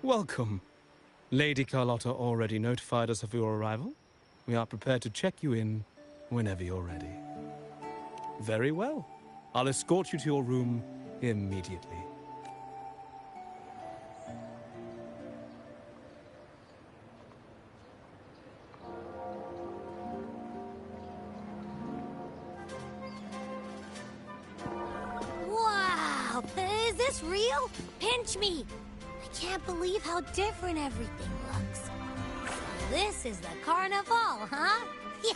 Welcome. Lady Carlotta already notified us of your arrival. We are prepared to check you in whenever you're ready. Very well. I'll escort you to your room immediately. Wow! Is this real? Pinch me! I can't believe how different everything looks. So this is the carnival, huh? Yeah!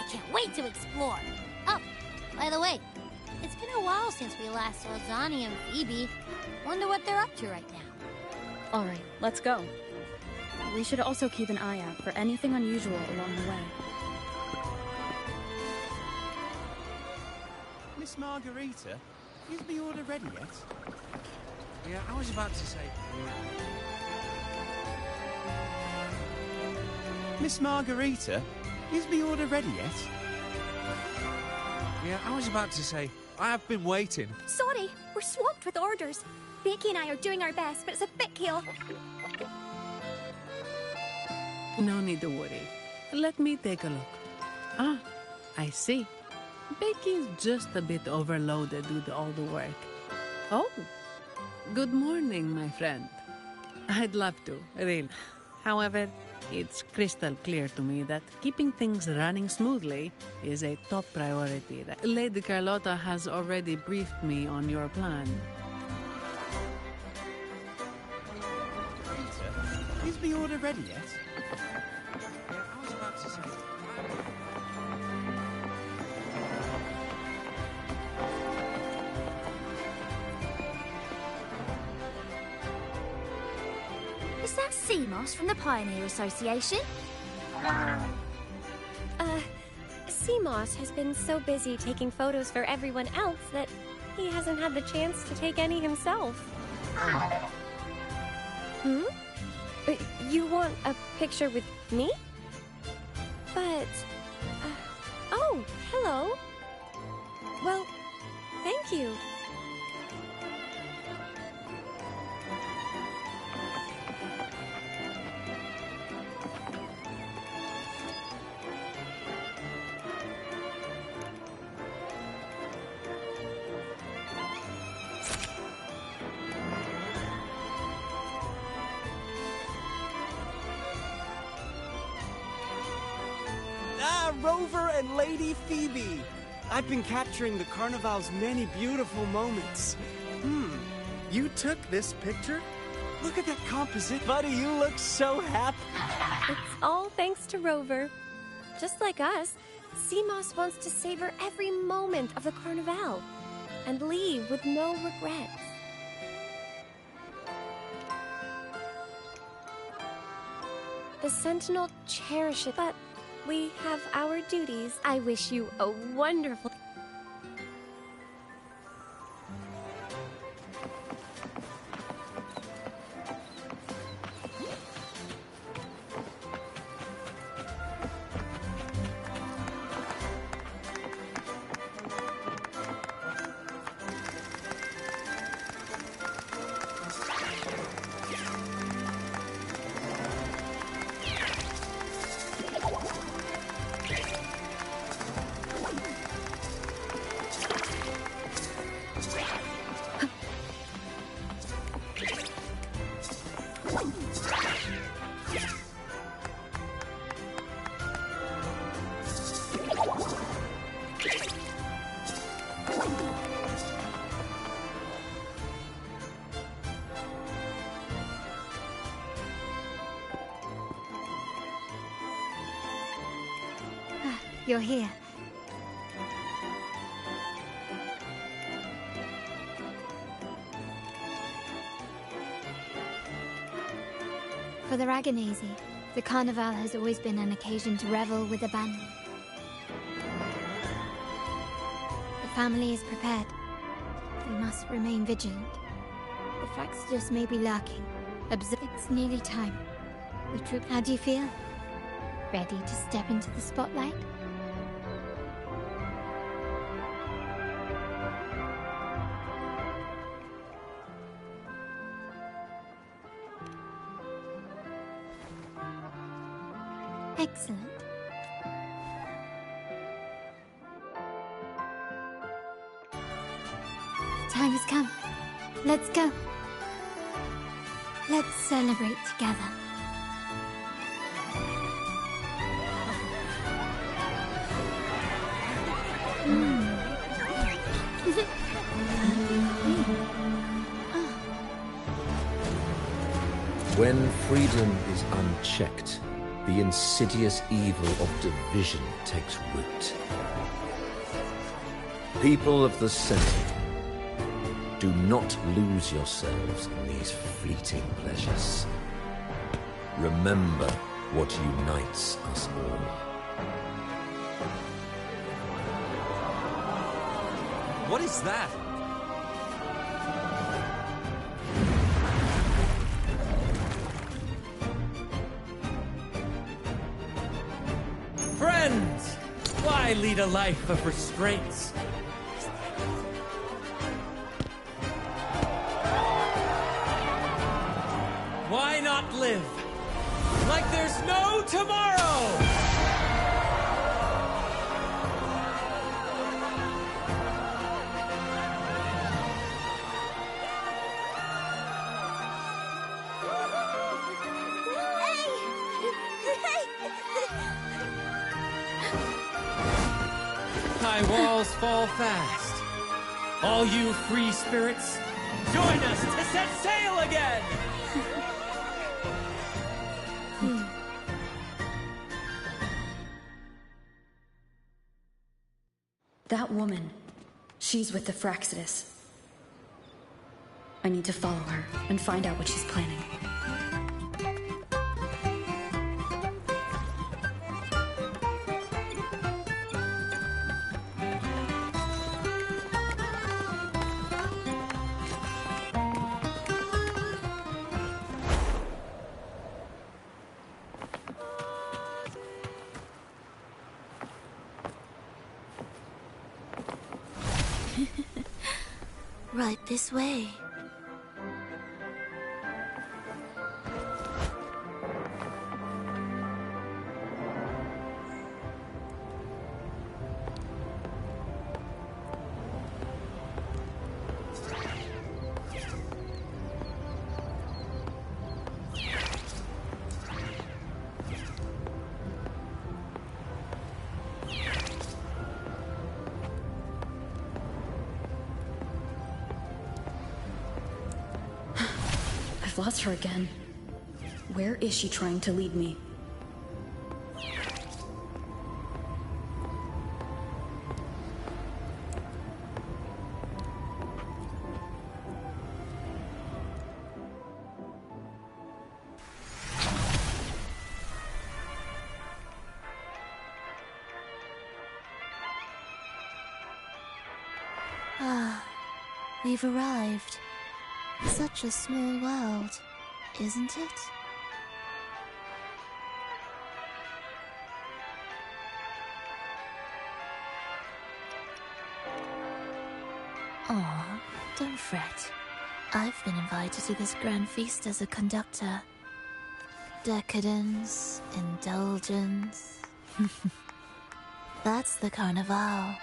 Can't wait to explore. Oh, by the way, it's been a while since we last saw Zani and Phoebe. Wonder what they're up to right now. All right, let's go. We should also keep an eye out for anything unusual along the way. Miss Margarita, is the order ready yet? Yeah, I was about to say... Miss Margarita, is the order ready yet? Yeah, I was about to say, I have been waiting. Sorry, we're swamped with orders. Becky and I are doing our best, but it's a bit chaotic. No need to worry. Let me take a look. Ah, I see. Becky's just a bit overloaded with all the work. Oh, good morning, my friend. I'd love to, really. However, it's crystal clear to me that keeping things running smoothly is a top priority. Lady Carlotta has already briefed me on your plan. Peter, is the order ready yet? I was about to say... Is that Seamoss from the Pioneer Association? Seamoss has been so busy taking photos for everyone else that he hasn't had the chance to take any himself. Hmm? You want a picture with me? But... oh, hello. Well, thank you. Rover and Lady Phoebe. I've been capturing the Carnival's many beautiful moments. You took this picture? Look at that composite. Buddy, you look so happy. It's all thanks to Rover. Just like us, Seamoss wants to savor every moment of the Carnival and leave with no regrets. The Sentinel cherish it, but we have our duties. I wish you a wonderful... you're here. For the Ragganese, the Carnival has always been an occasion to revel with abandon. The family is prepared. We must remain vigilant. The Fraxidus may be lurking. It's nearly time. The troop, how do you feel? Ready to step into the spotlight? Excellent. The time has come. Let's go. Let's celebrate together. When freedom is unchecked, the insidious evil of division takes root. People of the Sentinel, do not lose yourselves in these fleeting pleasures. Remember what unites us all. What is that? Friends! Why lead a life of restraints? Why not live like there's no tomorrow? High walls fall fast. All you free spirits, join us to set sail again! That woman, she's with the Fraxidus. I need to follow her and find out what she's planning. Right this way. I've lost her again. Where is she trying to lead me? Ah, we've arrived. Such a small world, isn't it? Aw, don't fret. I've been invited to this grand feast as a conductor. Decadence, indulgence. That's the Carnival.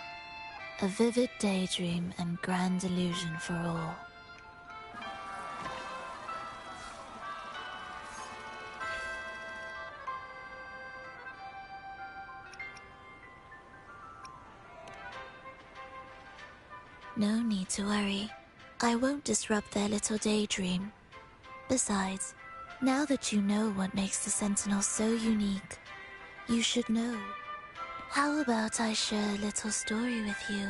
A vivid daydream and grand illusion for all. No need to worry. I won't disrupt their little daydream. Besides, now that you know what makes the Sentinel so unique, you should know How about I share a little story with you?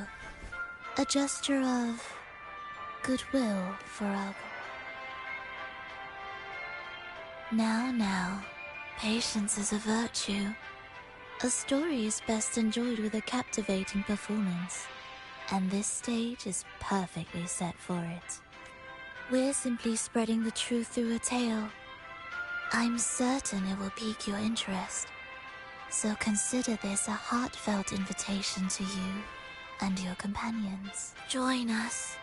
A gesture of goodwill for our... Now, patience is a virtue. A story is best enjoyed with a captivating performance, and this stage is perfectly set for it. We're simply spreading the truth through a tale. I'm certain it will pique your interest, so consider this a heartfelt invitation to you and your companions. Join us,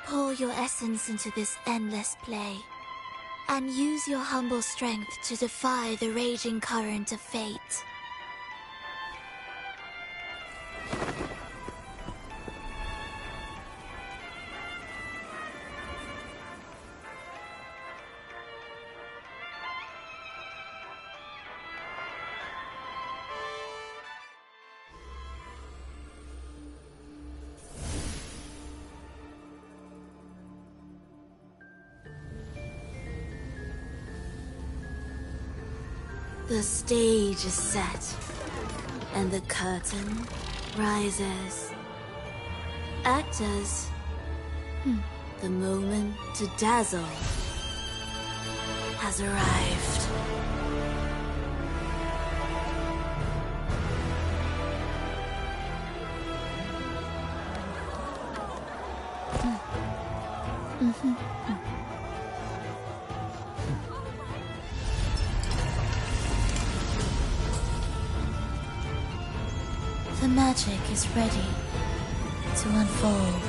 pour your essence into this endless play, and use your humble strength to defy the raging current of fate. The stage is set, and the curtain rises. Actors, the moment to dazzle has arrived. The magic is ready to unfold.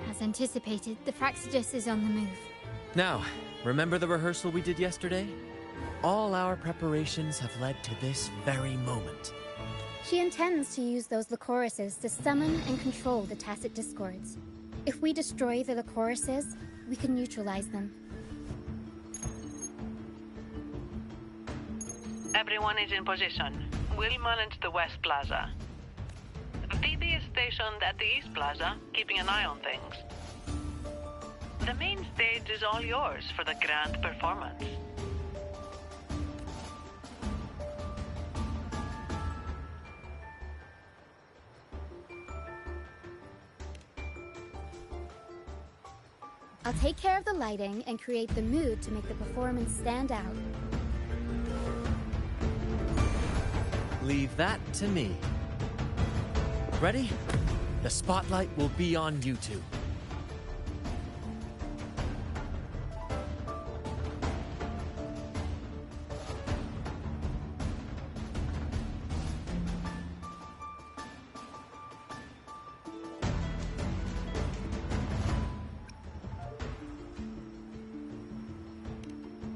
As anticipated, the Fractsidus is on the move. Now, remember the rehearsal we did yesterday? All our preparations have led to this very moment. She intends to use those Lycorises to summon and control the Tacit Discords. If we destroy the Lycorises, we can neutralize them. Everyone is in position. We'll manage the West Plaza. Phoebe is stationed at the East Plaza, keeping an eye on things. The main stage is all yours for the grand performance. I'll take care of the lighting and create the mood to make the performance stand out. Leave that to me. Ready? The spotlight will be on you two.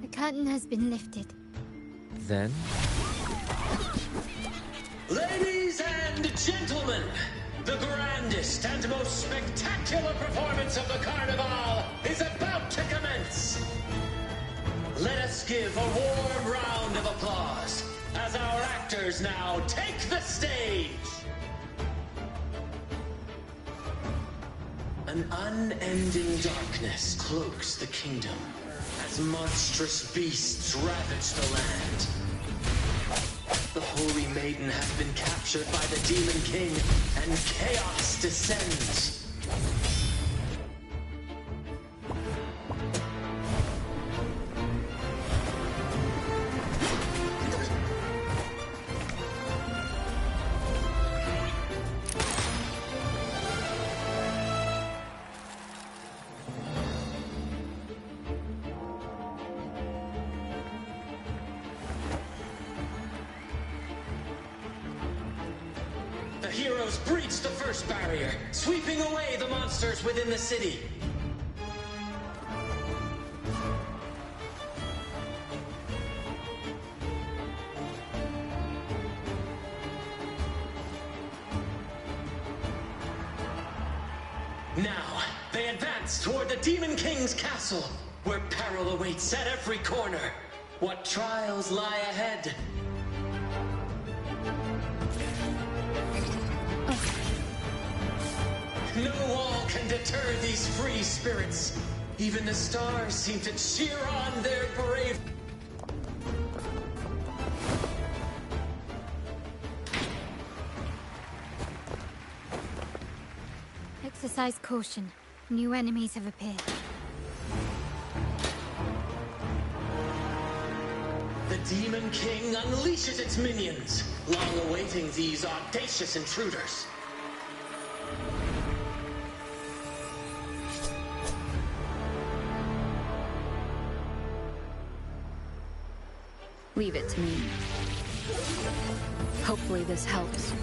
The curtain has been lifted. Then? Ladies and gentlemen, the grandest and most spectacular performance of the Carnival is about to commence. Let us give a warm round of applause as our actors now take the stage. An unending darkness cloaks the kingdom as monstrous beasts ravage the land. The Holy Maiden has been captured by the Demon King, and chaos descends. The heroes breach the first barrier, sweeping away the monsters within the city. Now, they advance toward the Demon King's castle, where peril awaits at every corner. What trials lie ahead? No wall can deter these free spirits. Even the stars seem to cheer on their brave. Exercise caution. New enemies have appeared. The Demon King unleashes its minions, long awaiting these audacious intruders. Leave it to me. Hopefully this helps.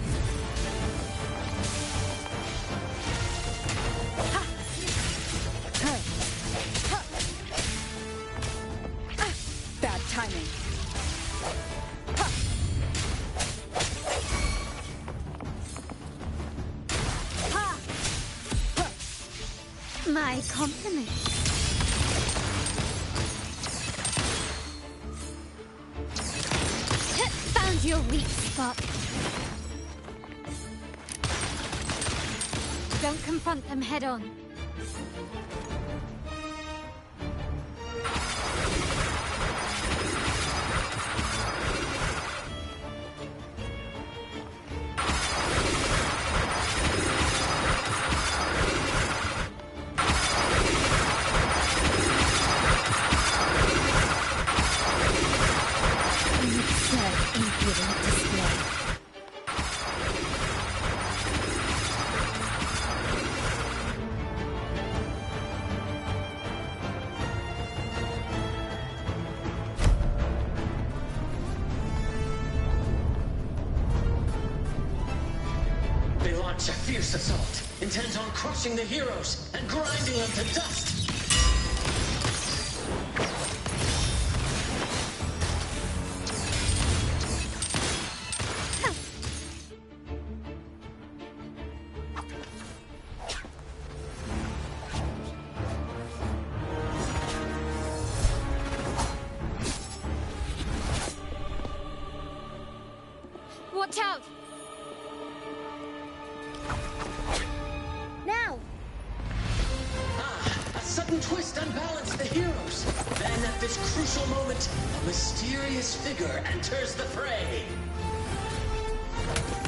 Bad timing. My compliments. Found your weak spot. Don't confront them head on. A fierce assault, intent on crushing the heroes and grinding them to dust. Watch out! A sudden twist unbalanced the heroes. Then at this crucial moment, a mysterious figure enters the fray.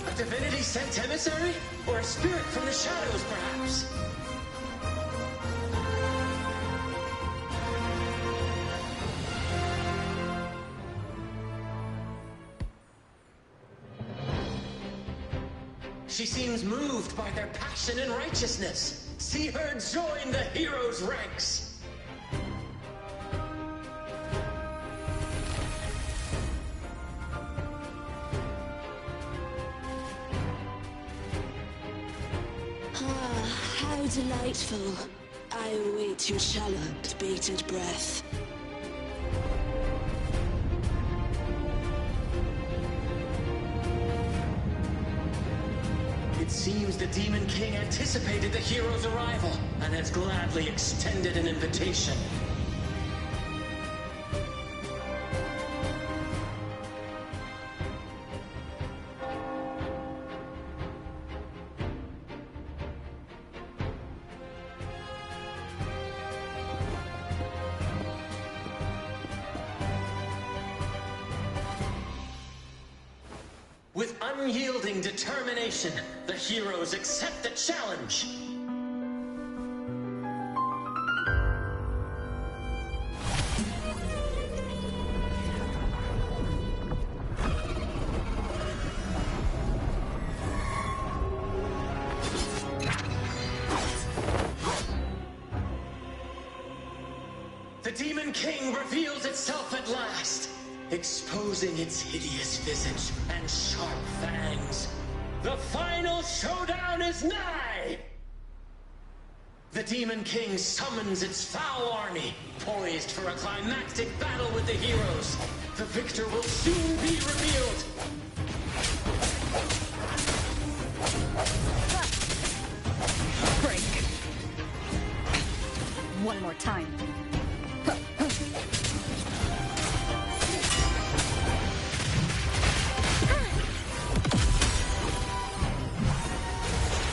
A divinity sent emissary? Or a spirit from the shadows, perhaps? She seems moved by their passion and righteousness. See her join the heroes' ranks. Ah, how delightful. I await your challenge, bated breath. It seems the Demon King anticipated the hero's arrival and has gladly extended an invitation. With unyielding determination, the heroes accept the challenge. The Demon King reveals itself at last, exposing its hideous visage and sharp fangs. The final showdown is nigh! The Demon King summons its foul army, poised for a climactic battle with the heroes. The victor will soon be revealed. Break. One more time.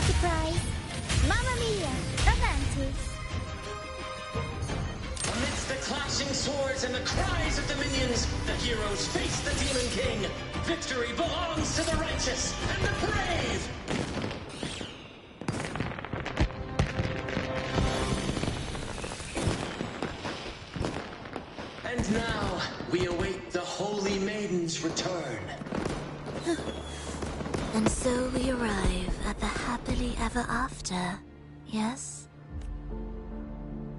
Surprise! Mama heroes face the Demon King. Victory belongs to the righteous and the brave! And now, we await the Holy Maiden's return. And so we arrive at the happily ever after, yes?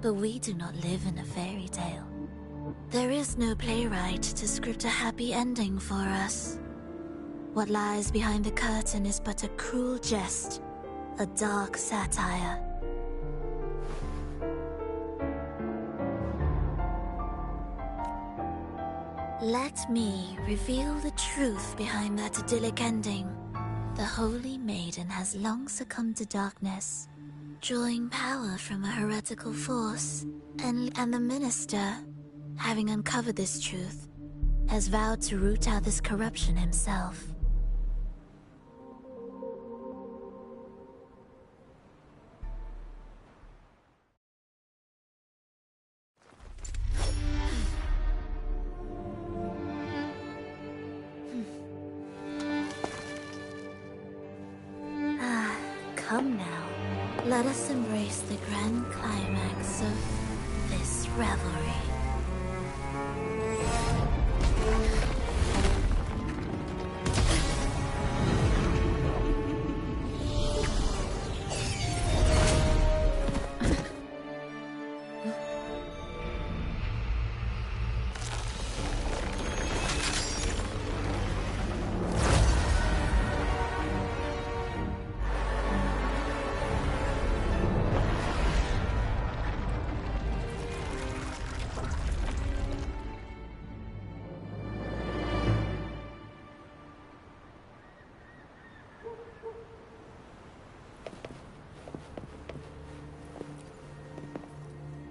But we do not live in a fairy tale. There is no playwright to script a happy ending for us. What lies behind the curtain is but a cruel jest, a dark satire. Let me reveal the truth behind that idyllic ending. The Holy Maiden has long succumbed to darkness, drawing power from a heretical force, and the minister, having uncovered this truth, has vowed to root out this corruption himself. Come now, let us embrace the grand climax of this revelry.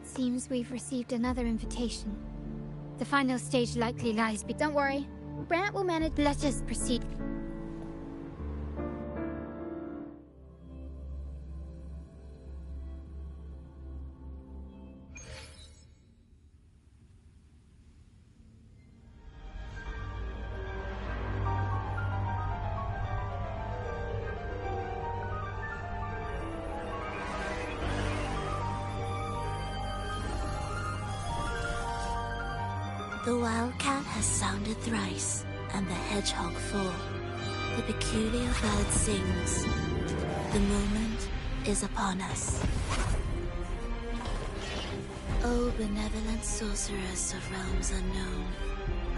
Seems we've received another invitation. The final stage likely lies be- Don't worry. Brant will manage. Let us proceed. The wildcat has sounded thrice, and the hedgehog four. The peculiar bird sings. The moment is upon us. O benevolent sorceress of realms unknown,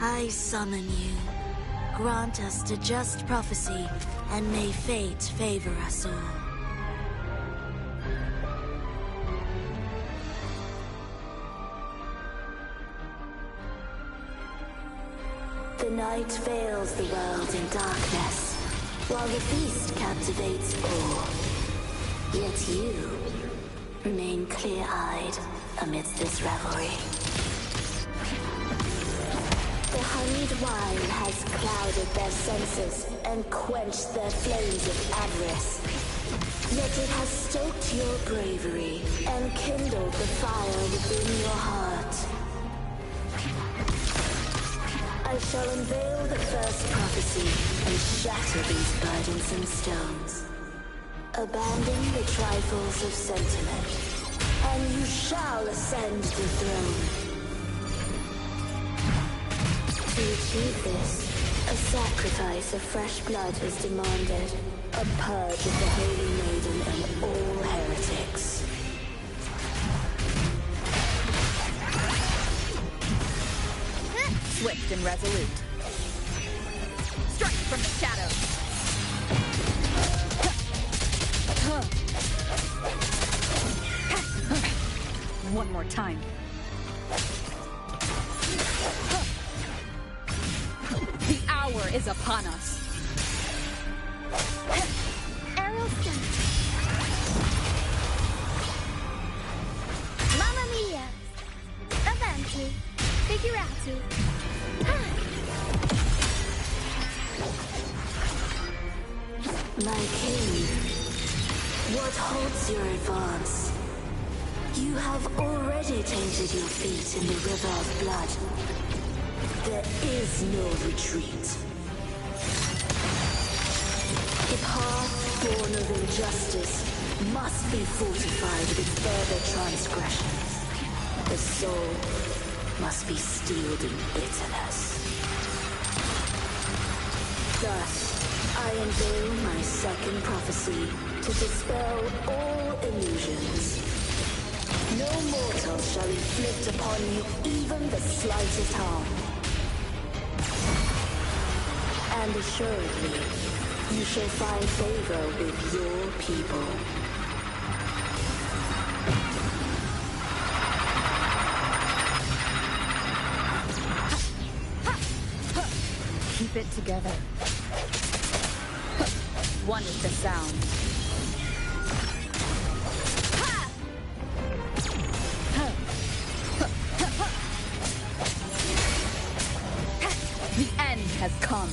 I summon you. Grant us the just prophecy, and may fate favor us all. The night veils the world in darkness, while the feast captivates all. Yet you remain clear-eyed amidst this revelry. The honeyed wine has clouded their senses and quenched their flames of avarice. Yet it has stoked your bravery and kindled the fire within your heart. I shall unveil the first prophecy and shatter these burdensome stones. Abandon the trifles of sentiment, and you shall ascend the throne. To achieve this, a sacrifice of fresh blood is demanded. A purge of the Holy Maiden and all heretics. Swift and resolute. Strike from the shadows. One more time. The hour is upon us. Arrow sent. Mamma mia! Avanti! Figuratu! My king, what holds your advance? You have already tainted your feet in the river of blood. There is no retreat. The path born of injustice must be fortified with further transgressions. The soul must be steeled in bitterness. Thus, I unveil my second prophecy to dispel all illusions. No mortal shall inflict upon you even the slightest harm. And assuredly, you shall find favor with your people. Keep it together. One with the sound. The end has come.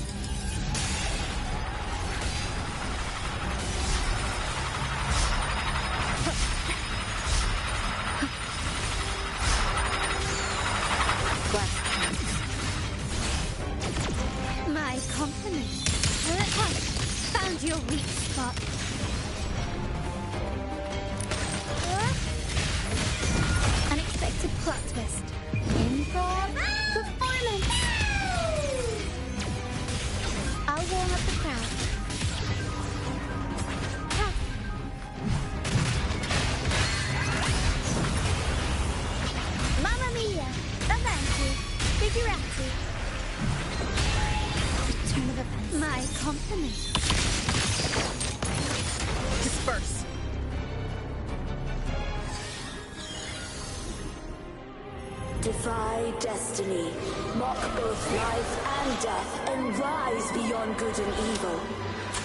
My compliments. Found your weak spot. Unexpected plot twist. Improv performance. I'll warm up the crowd. Mamma mia! Avanti! Figurati! Turn of events. My compliments. Disperse. Defy destiny, mock both life and death, and rise beyond good and evil.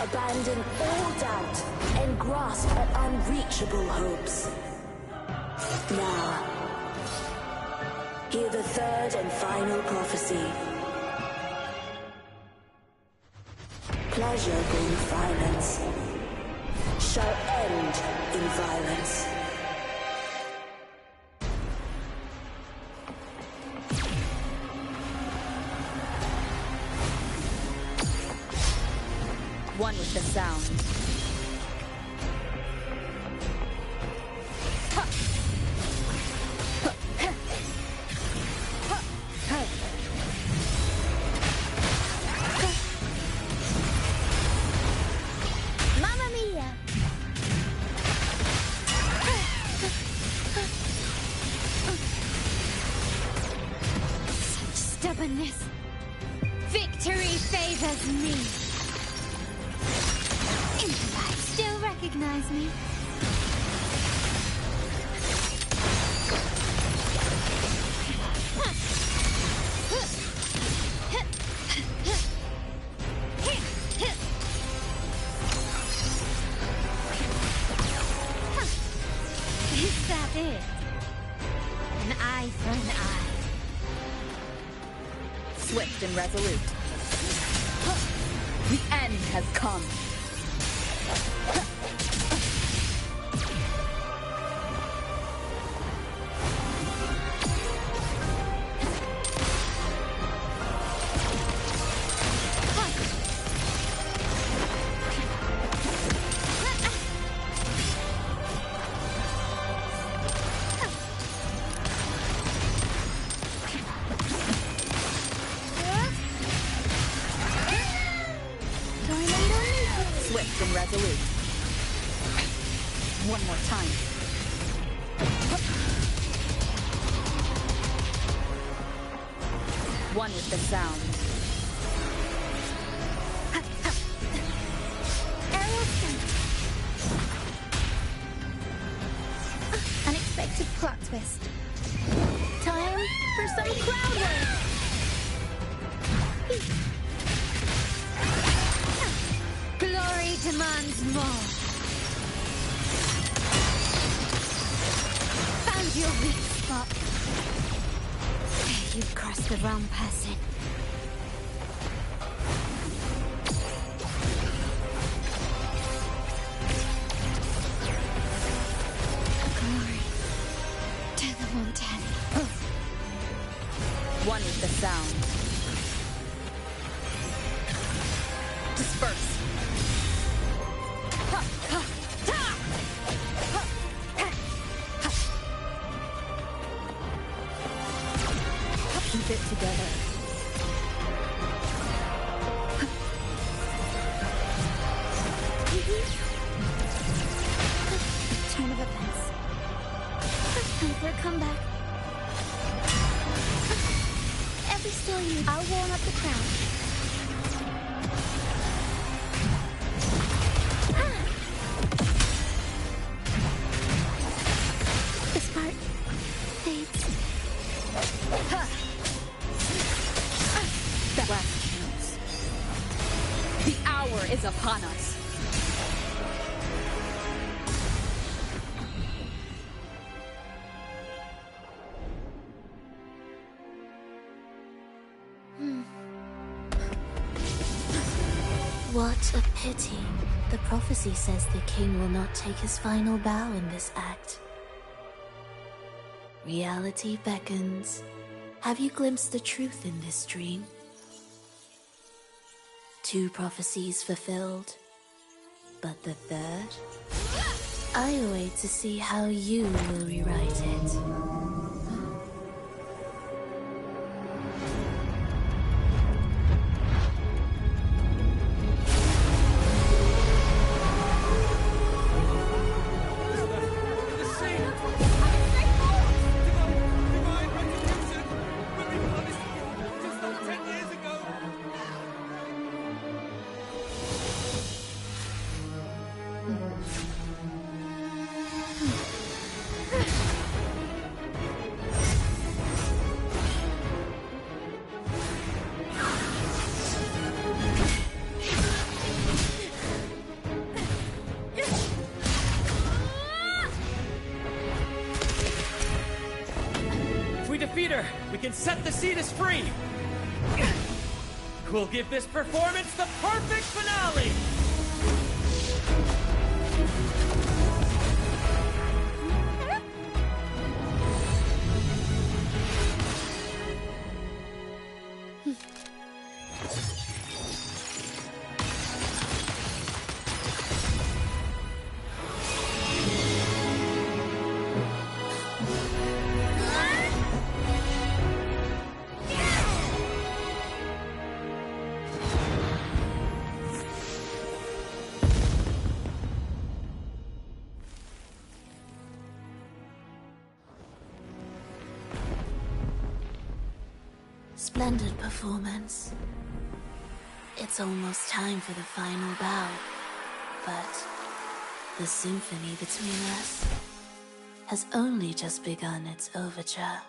Abandon all doubt and grasp at unreachable hopes. Now, hear the third and final prophecy. Pleasure born violence shall end in violence. One with the sound. Mamma mia! Such stubbornness. Victory favors me. Impolite still recognize me. Is that it? An eye for an eye. Swift and resolute. The end has come. Swift and resolute. One more time. One with the sound. Arrow sent. Unexpected plot twist. Time for some crowd work. Glory demands more. Found your weak spot. You've crossed the wrong person. Glory to the Montana. One with the sound. is upon us. What a pity. The prophecy says the king will not take his final bow in this act. Reality beckons. Have you glimpsed the truth in this dream? 2 prophecies fulfilled, but the third? I await to see how you will rewrite it. We can set the Cetus free! We'll give this performance the perfect finale! Splendid performance. It's almost time for the final bow, but the symphony between us has only just begun its overture.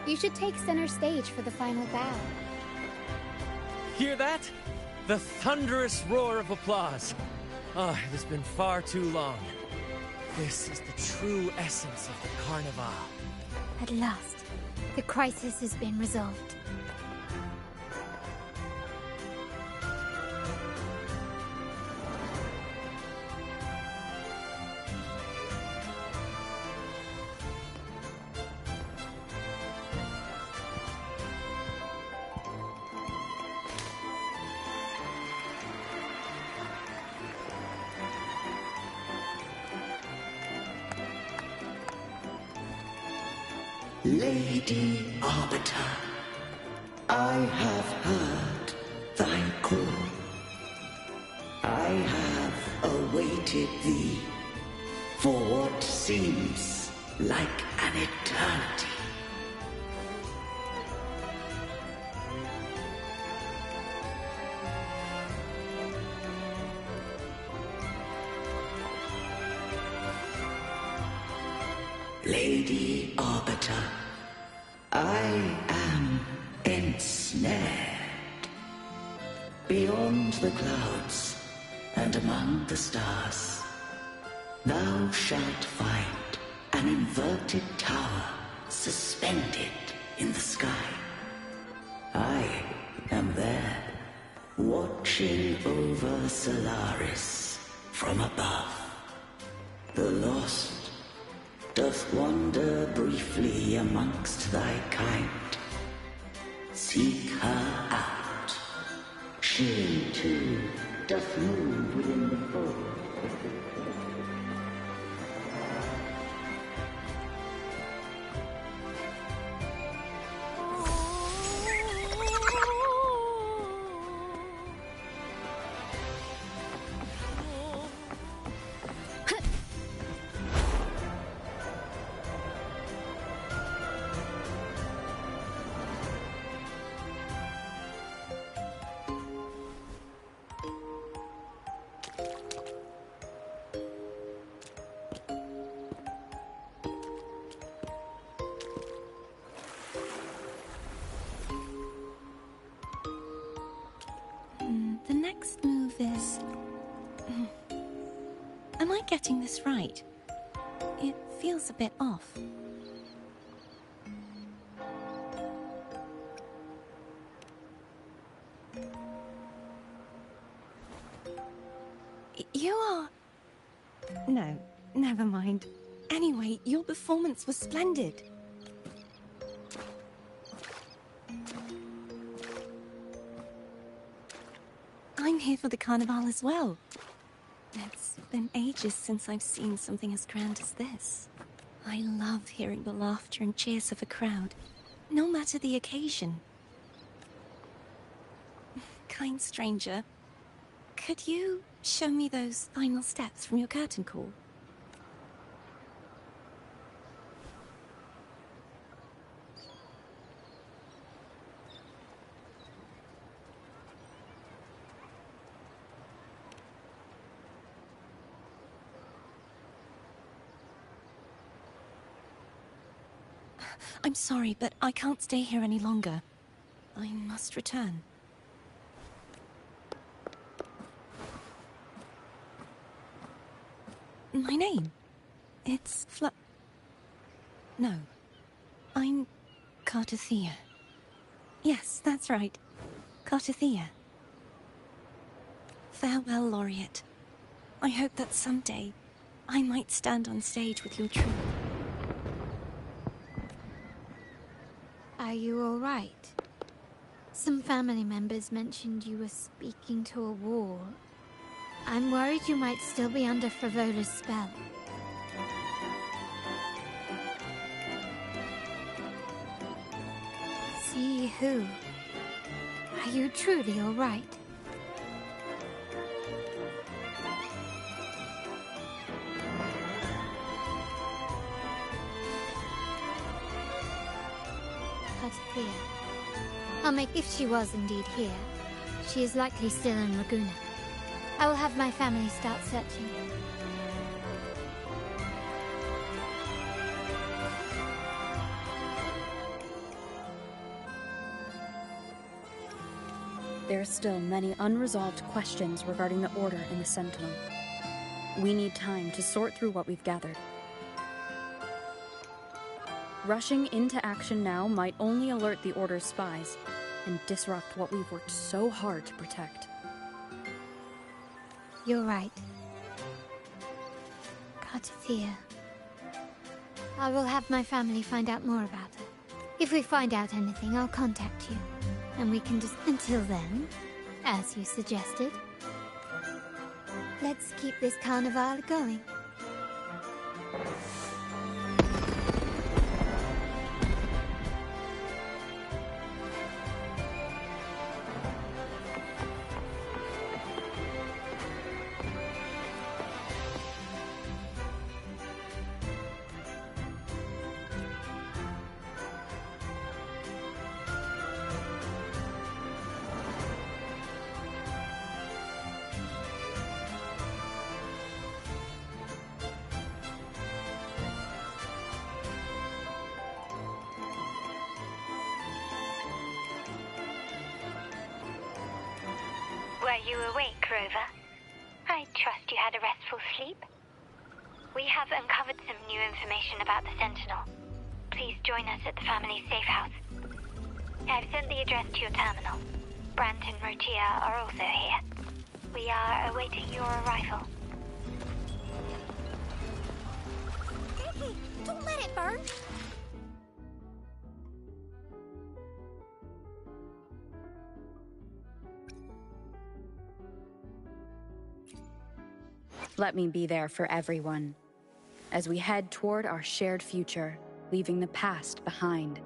You should take center stage for the final bow. Hear that? The thunderous roar of applause. Ah, it has been far too long. This is the true essence of the Carnival. At last, the crisis has been resolved. Lady Arbiter, I have heard thy call. I have awaited thee for what seems like an eternity. Lady Arbiter, I am ensnared. Beyond the clouds and among the stars, thou shalt find an inverted tower suspended in the sky. I am there, watching over Solaris from above. The lost doth wander briefly amongst thy kind. Seek her out. She, too, doth move within the fold. The next move is... Am I getting this right? It feels a bit off. You are... No, never mind. Anyway, your performance was splendid. I'm here for the Carnival as well. It's been ages since I've seen something as grand as this. I love hearing the laughter and cheers of a crowd, no matter the occasion. Kind stranger, could you show me those final steps from your curtain call? I'm sorry, but I can't stay here any longer. I must return. My name? It's No. I'm Cartothea. Yes, that's right. Cartothea. Farewell, Laureate. I hope that someday I might stand on stage with your troupe. Are you all right? Some family members mentioned you were speaking to a wall. I'm worried you might still be under Frivola's spell. See who? Are you truly all right? Cartothea. I'll make if she was indeed here. She is likely still in Laguna. I will have my family start searching. There are still many unresolved questions regarding the Order and the Sentinel. We need time to sort through what we've gathered. Rushing into action now might only alert the Order's spies and disrupt what we've worked so hard to protect. You're right. Cartothea. I will have my family find out more about her. If we find out anything, I'll contact you. And we can just... Until then, as you suggested, let's keep this carnival going. Were you awake, Rover? I trust you had a restful sleep. We have uncovered some new information about the Sentinel. Please join us at the family's safe house. I've sent the address to your terminal. Brant and Rotia are also here. We are awaiting your arrival. Hey, don't let it burn! Let me be there for everyone, as we head toward our shared future, leaving the past behind.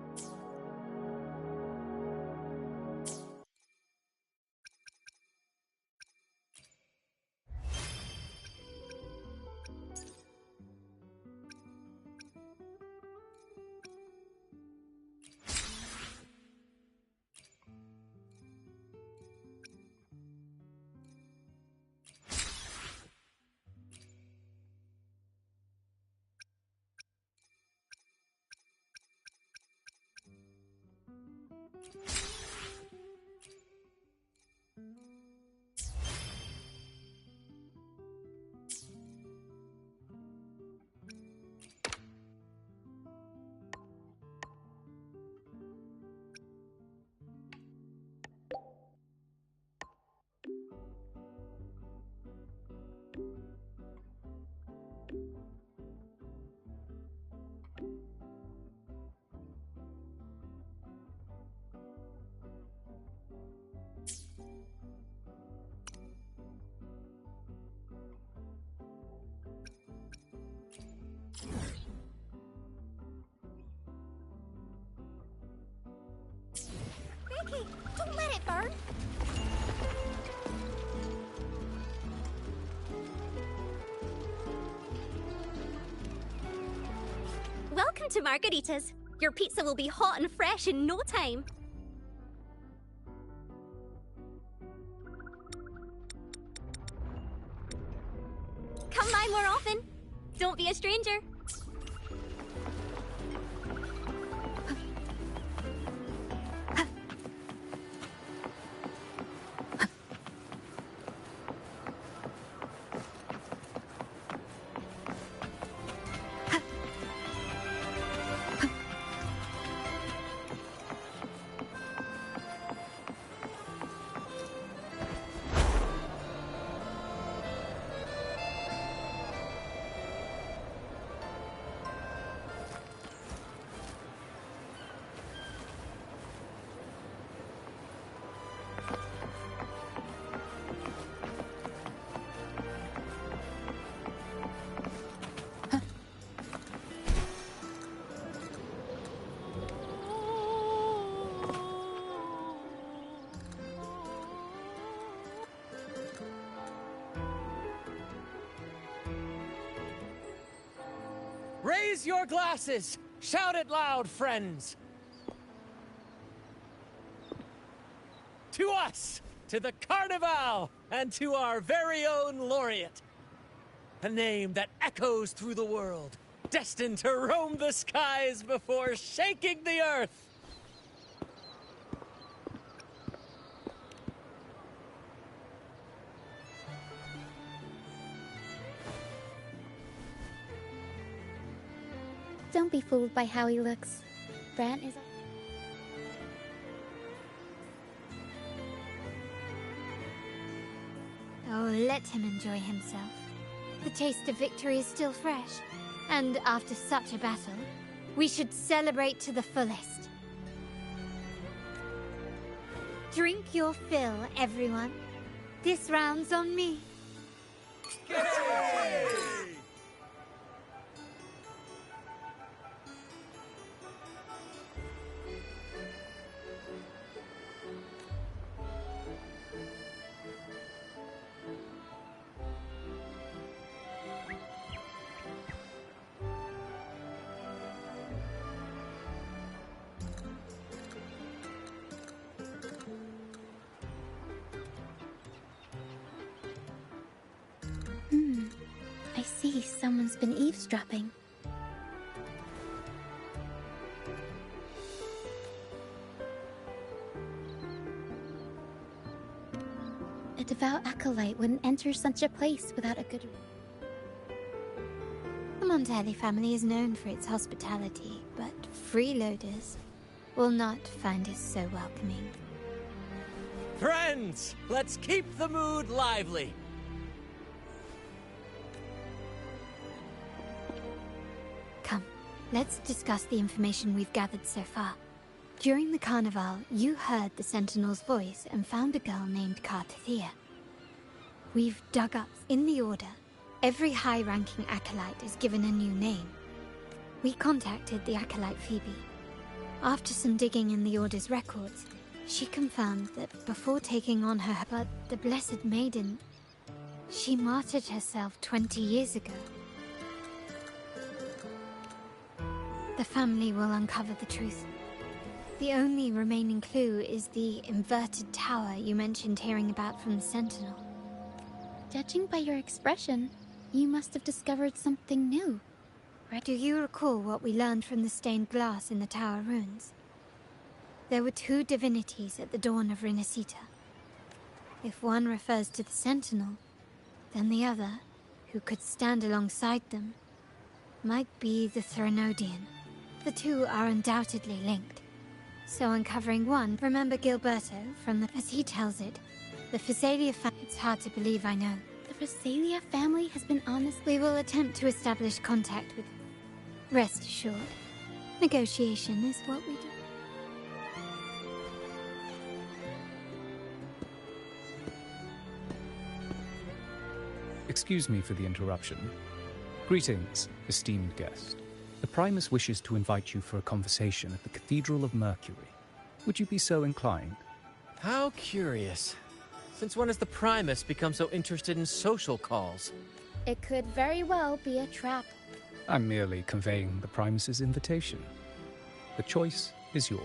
Ricky, don't let it burn! Welcome to Margarita's. Your pizza will be hot and fresh in no time. Come by more often. Don't be a stranger. Raise your glasses! Shout it loud, friends! To us! To the Carnival! And to our very own laureate! A name that echoes through the world, destined to roam the skies before shaking the earth! Don't be fooled by how he looks. Brant is... Oh, let him enjoy himself. The taste of victory is still fresh. And after such a battle, we should celebrate to the fullest. Drink your fill, everyone. This round's on me. Yay! I see someone's been eavesdropping. A devout acolyte wouldn't enter such a place without a good... The Montelli family is known for its hospitality, but freeloaders will not find us so welcoming. Friends, let's keep the mood lively. Come, let's discuss the information we've gathered so far. During the carnival, you heard the Sentinel's voice and found a girl named Cartithia. We've dug up in the Order. Every high-ranking acolyte is given a new name. We contacted the acolyte Phoebe. After some digging in the Order's records, she confirmed that before taking on her... But the Blessed Maiden, she martyred herself 20 years ago. The family will uncover the truth. The only remaining clue is the inverted tower you mentioned hearing about from the Sentinel. Judging by your expression, you must have discovered something new. Do you recall what we learned from the stained glass in the tower ruins? There were two divinities at the dawn of Renacita. If one refers to the Sentinel, then the other, who could stand alongside them, might be the Threnodian. The two are undoubtedly linked. So uncovering one, remember Gilberto from the... As he tells it, the Physalia family... It's hard to believe, I know. The Physalia family has been honest... We will attempt to establish contact with... Rest assured, negotiation is what we do. Excuse me for the interruption. Greetings, esteemed guest. The Primus wishes to invite you for a conversation at the Cathedral of Mercury. Would you be so inclined? How curious. Since when has the Primus become so interested in social calls? It could very well be a trap. I'm merely conveying the Primus's invitation. The choice is yours.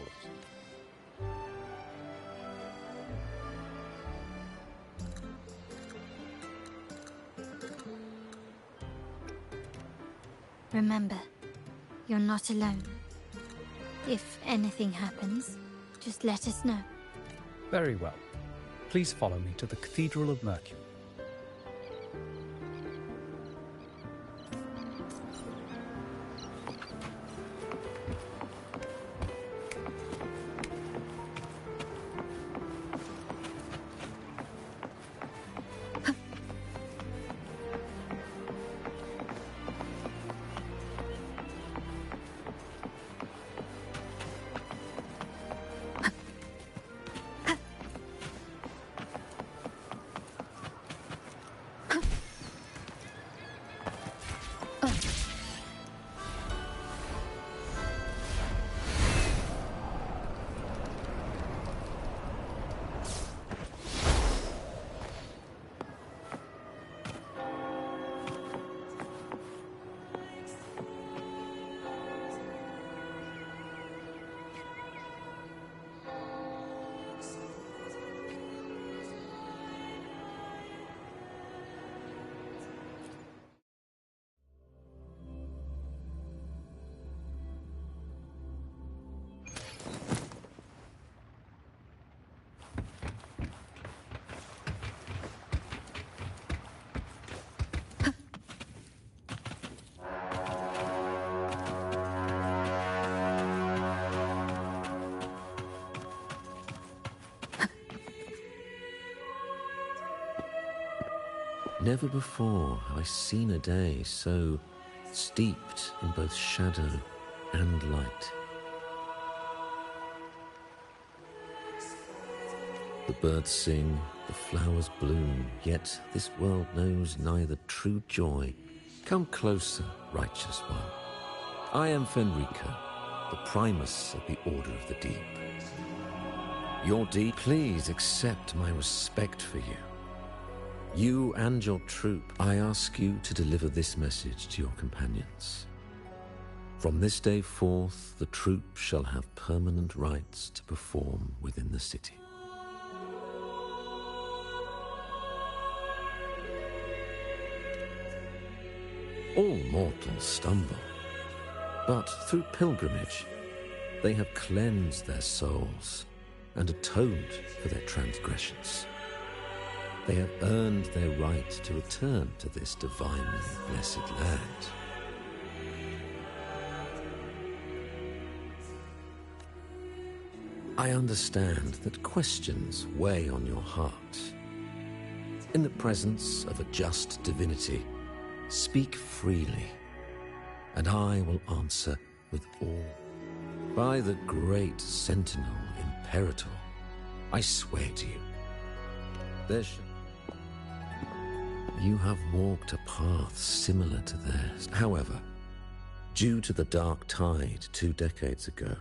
Remember, you're not alone. If anything happens, just let us know. Very well. Please follow me to the Cathedral of Mercury. Never before have I seen a day so steeped in both shadow and light. The birds sing, the flowers bloom, yet this world knows neither true joy. Come closer, righteous one. I am Fenrico, the Primus of the Order of the Deep. Your deep, please accept my respect for you. You and your troop, I ask you to deliver this message to your companions. From this day forth, the troop shall have permanent rights to perform within the city. All mortals stumble, but through pilgrimage, they have cleansed their souls and atoned for their transgressions. They have earned their right to return to this divinely blessed land. I understand that questions weigh on your heart. In the presence of a just divinity, speak freely, and I will answer with all. By the great Sentinel Imperator, I swear to you, you have walked a path similar to theirs. However, due to the Dark Tide 2 decades ago,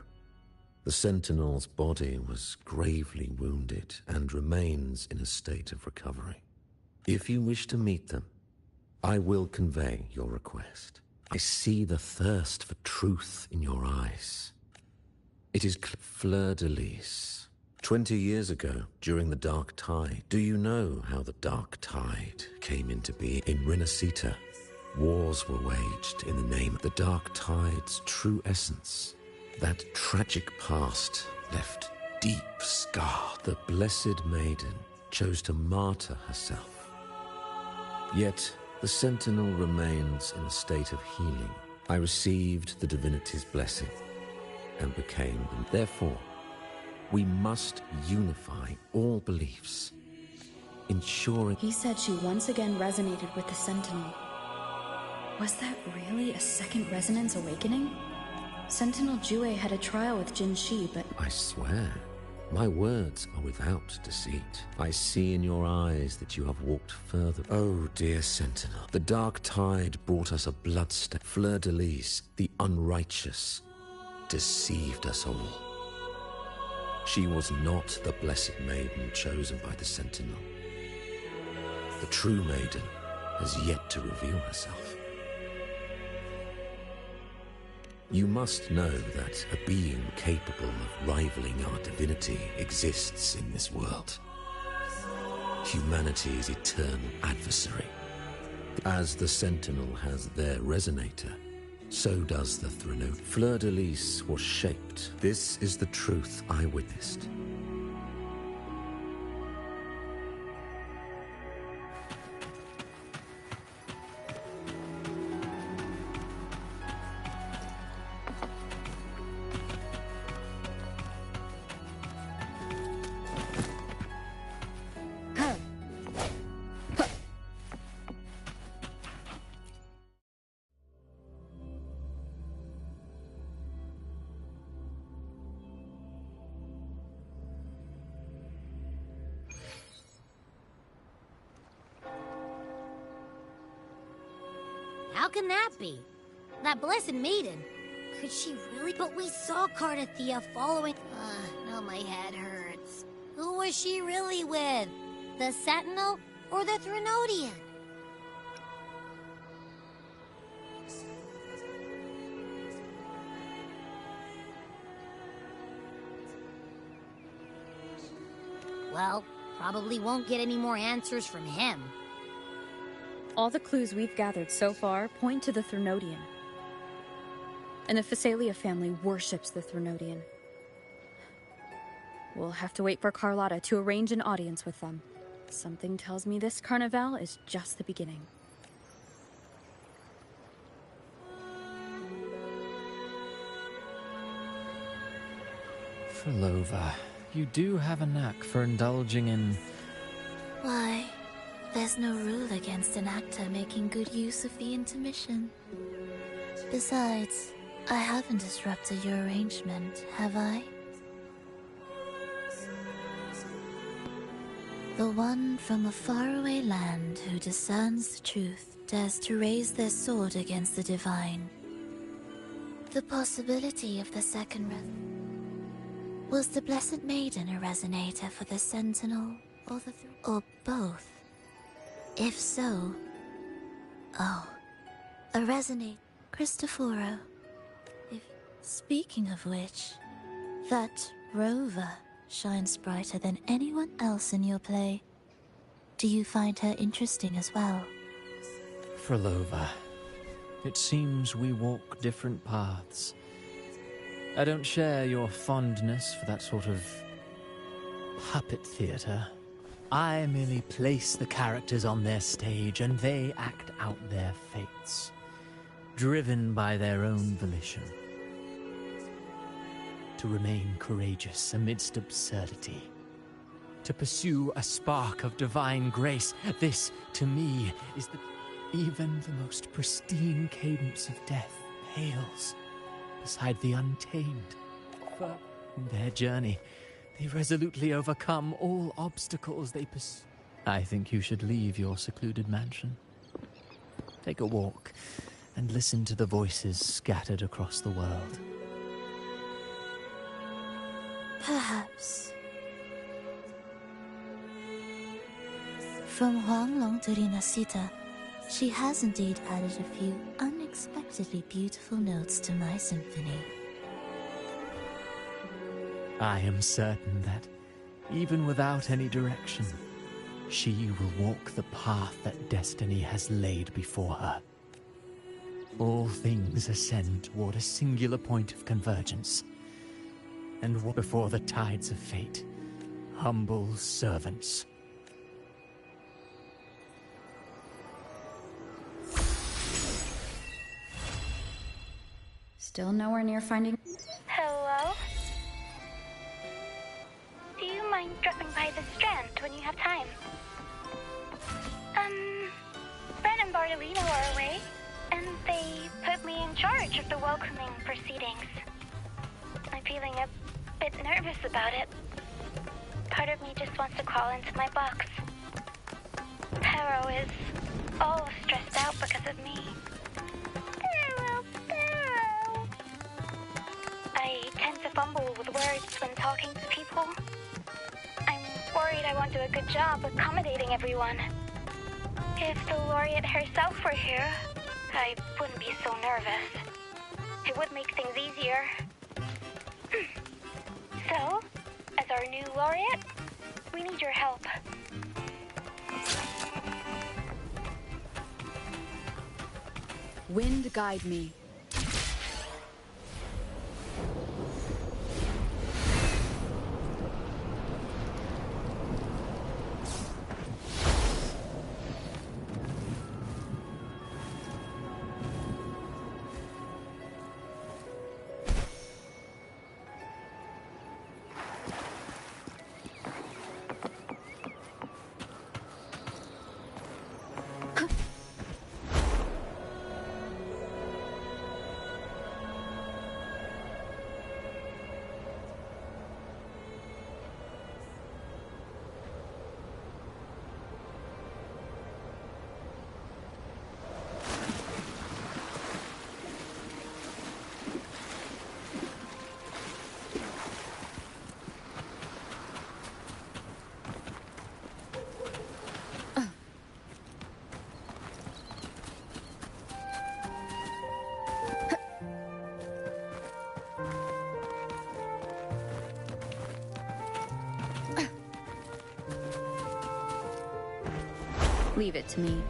the Sentinel's body was gravely wounded and remains in a state of recovery. If you wish to meet them, I will convey your request. I see the thirst for truth in your eyes. It is Fleur-de-Lis. 20 years ago, during the Dark Tide, do you know how the Dark Tide came into being? In Renacita, wars were waged in the name of the Dark Tide's true essence. That tragic past left deep scar. The Blessed Maiden chose to martyr herself. Yet, the Sentinel remains in a state of healing. I received the divinity's blessing and became them. Therefore, we must unify all beliefs, ensuring... He said she once again resonated with the Sentinel. Was that really a second resonance awakening? Sentinel Jue had a trial with Jin Shi, but... I swear, my words are without deceit. I see in your eyes that you have walked further. Oh, dear Sentinel, the Dark Tide brought us a bloodstain. Fleur-de-Lis, the unrighteous, deceived us all. She was not the Blessed Maiden chosen by the Sentinel. The true Maiden has yet to reveal herself. You must know that a being capable of rivaling our divinity exists in this world. Humanity's eternal adversary. As the Sentinel has their resonator, so does the Threnode. Fleur-de-Lis was shaped. This is the truth I witnessed. How can that be? That Blessed Maiden. Could she really? But we saw Cardathia following... now my head hurts. Who was she really with? The Sentinel or the Threnodian? Well, probably won't get any more answers from him. All the clues we've gathered so far point to the Threnodian. And the Phasalia family worships the Threnodian. We'll have to wait for Carlotta to arrange an audience with them. Something tells me this carnival is just the beginning. Frolova, you do have a knack for indulging in... Why, there's no rule against an actor making good use of the intermission. Besides, I haven't disrupted your arrangement, have I? The one from a faraway land who discerns the truth dares to raise their sword against the divine. The possibility of the second was the Blessed Maiden a resonator for the Sentinel, or both? If so... Oh, a resonate... Cristoforo. Speaking of which, that rover shines brighter than anyone else in your play. Do you find her interesting as well? Frolova, it seems we walk different paths. I don't share your fondness for that sort of puppet theater. I merely place the characters on their stage and they act out their fates, driven by their own volition. To remain courageous amidst absurdity. To pursue a spark of divine grace. This, to me, is even the most pristine cadence of death pales beside the untamed. For in their journey, they resolutely overcome all obstacles they pursue. I think you should leave your secluded mansion. Take a walk and listen to the voices scattered across the world. Perhaps. From Huanglong to Rinasita, she has indeed added a few unexpectedly beautiful notes to my symphony. I am certain that, even without any direction, she will walk the path that destiny has laid before her. All things ascend toward a singular point of convergence, and before the tides of fate, humble servants. Still nowhere near finding... Hello? Do you mind dropping by the Strand when you have time? Ren and Bartolino are away, and they put me in charge of the welcoming proceedings. I'm feeling a bit nervous about it. Part of me just wants to crawl into my box. Pero is all stressed out because of me. Pero. I tend to fumble with words when talking to people. I'm worried I won't do a good job accommodating everyone. If the laureate herself were here, I wouldn't be so nervous. It would make things easier. So, as our new laureate, we need your help. Wind guide me. Leave it to me.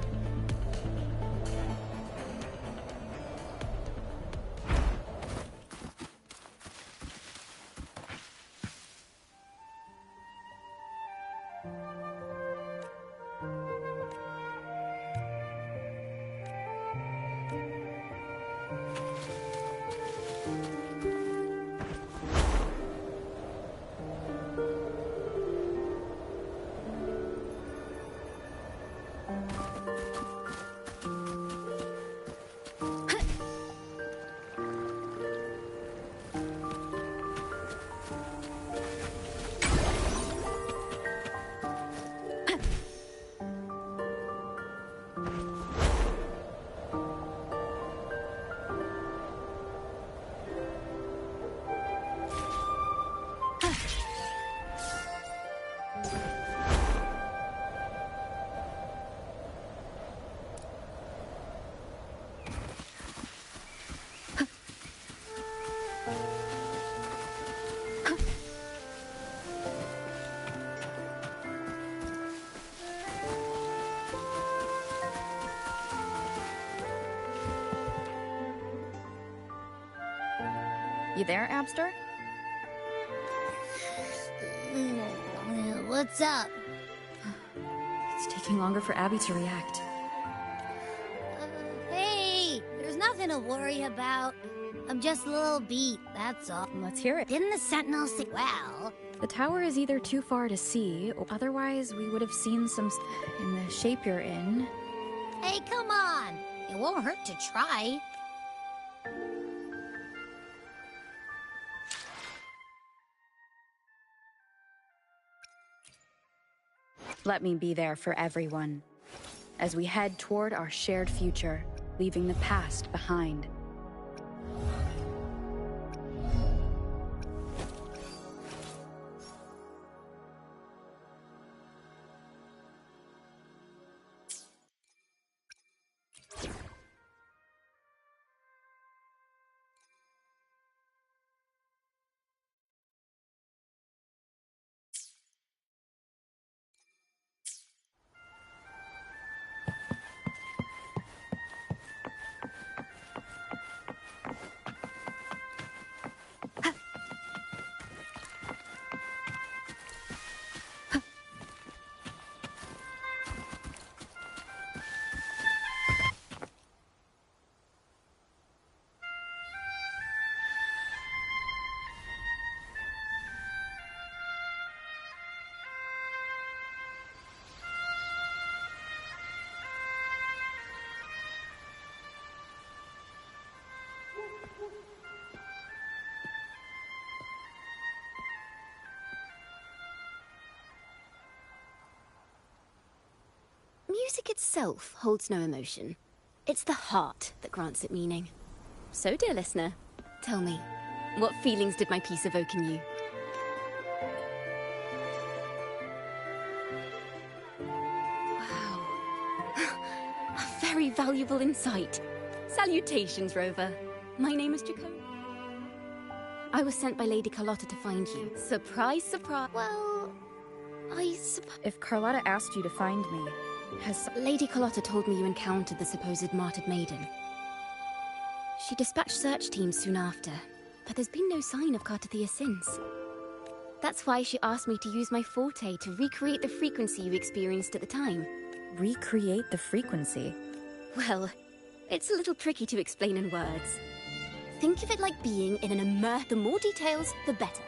You there, Abster? What's up? It's taking longer for Abby to react. Hey, there's nothing to worry about. I'm just a little beat, that's all. Let's hear it. Didn't the Sentinel say, well... The tower is either too far to see, or otherwise we would have seen some in the shape you're in. Hey, come on! It won't hurt to try. Let me be there for everyone, as we head toward our shared future, leaving the past behind. Music itself holds no emotion. It's the heart that grants it meaning. So, dear listener, tell me, what feelings did my piece evoke in you? Wow. A very valuable insight. Salutations, Rover. My name is Jacob. I was sent by Lady Carlotta to find you. Surprise, surprise. Well, I suppose... If Carlotta asked you to find me, has... Lady Carlotta told me you encountered the supposed martyred maiden. She dispatched search teams soon after, but there's been no sign of Cartathea since. That's why she asked me to use my forte to recreate the frequency you experienced at the time. Recreate the frequency? Well, it's a little tricky to explain in words. Think of it like being in an immersive. The more details, the better.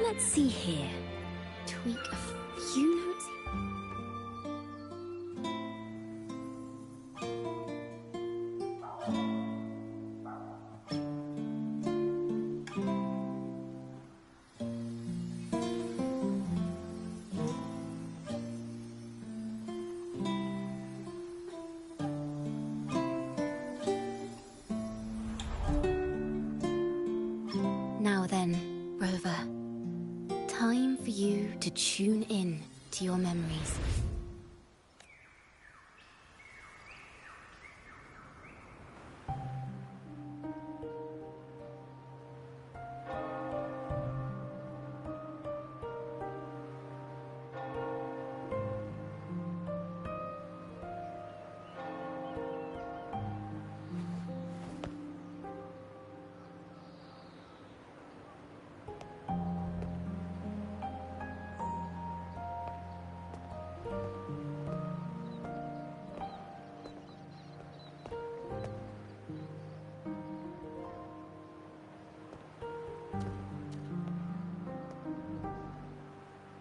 Let's see here. Tweak a few notes. Now then, Rover. Time for you to tune in to your memories.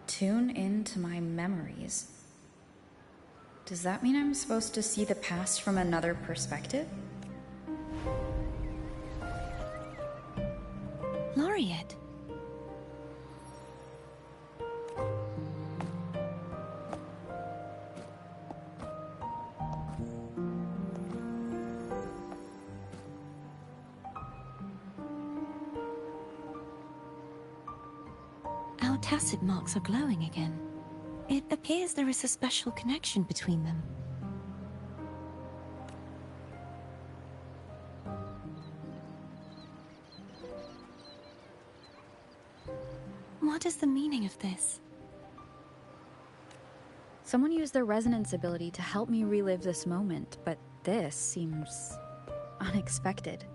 Tune into my memories. Does that mean I'm supposed to see the past from another perspective? Laureate. Our tacit marks are glowing again. It appears there is a special connection between them. What is the meaning of this? Someone used their resonance ability to help me relive this moment, but this seems unexpected.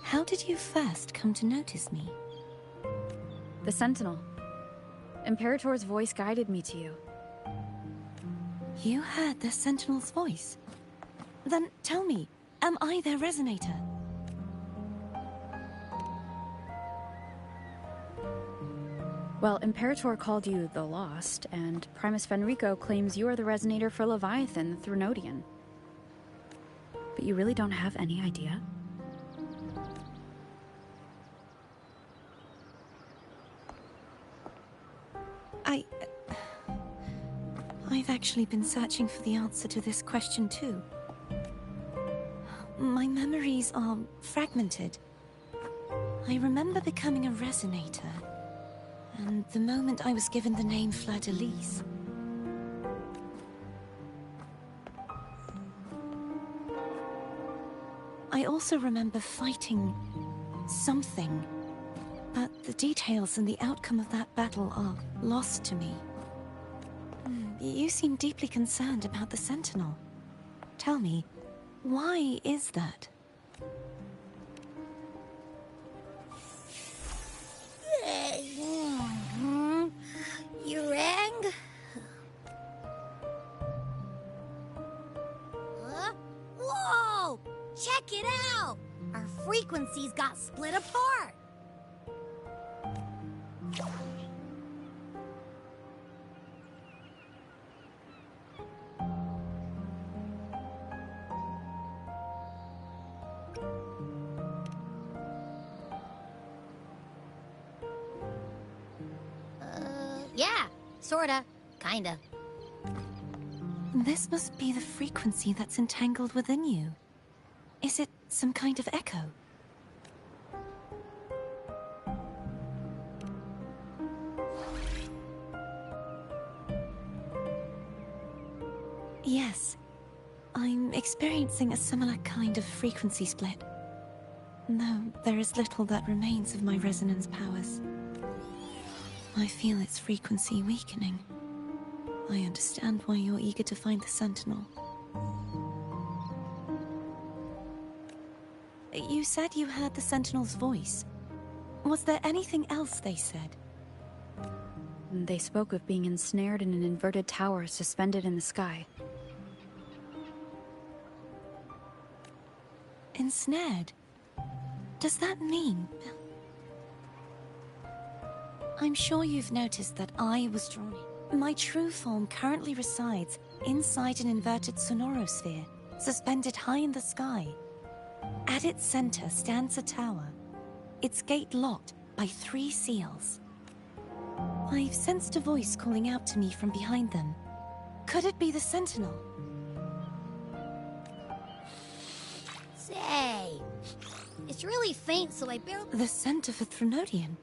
How did you first come to notice me? The Sentinel. Imperator's voice guided me to you. You heard the Sentinel's voice? Then tell me, am I their resonator? Well, Imperator called you the Lost, and Primus Fenrico claims you are the resonator for Leviathan, the Threnodian. But you really don't have any idea? I've actually been searching for the answer to this question too. My memories are fragmented. I remember becoming a resonator, and the moment I was given the name Fleur-de-Lis. I also remember fighting something, but the details and the outcome of that battle are lost to me. You seem deeply concerned about the Sentinel. Tell me, why is that? You rang? Whoa! Check it out! Our frequencies got split apart! Yeah, sorta. Kinda. This must be the frequency that's entangled within you. Is it some kind of echo? Yes. I'm experiencing a similar kind of frequency split. Though there is little that remains of my resonance powers. I feel its frequency weakening. I understand why you're eager to find the Sentinel. You said you heard the Sentinel's voice. Was there anything else they said? They spoke of being ensnared in an inverted tower suspended in the sky. Ensnared? Does that mean... I'm sure you've noticed that I was drawn in. My true form currently resides inside an inverted sonorosphere, suspended high in the sky. At its center stands a tower, its gate locked by 3 seals. I've sensed a voice calling out to me from behind them. Could it be the Sentinel? Say, it's really faint, so I barely... The scent of a Threnodian.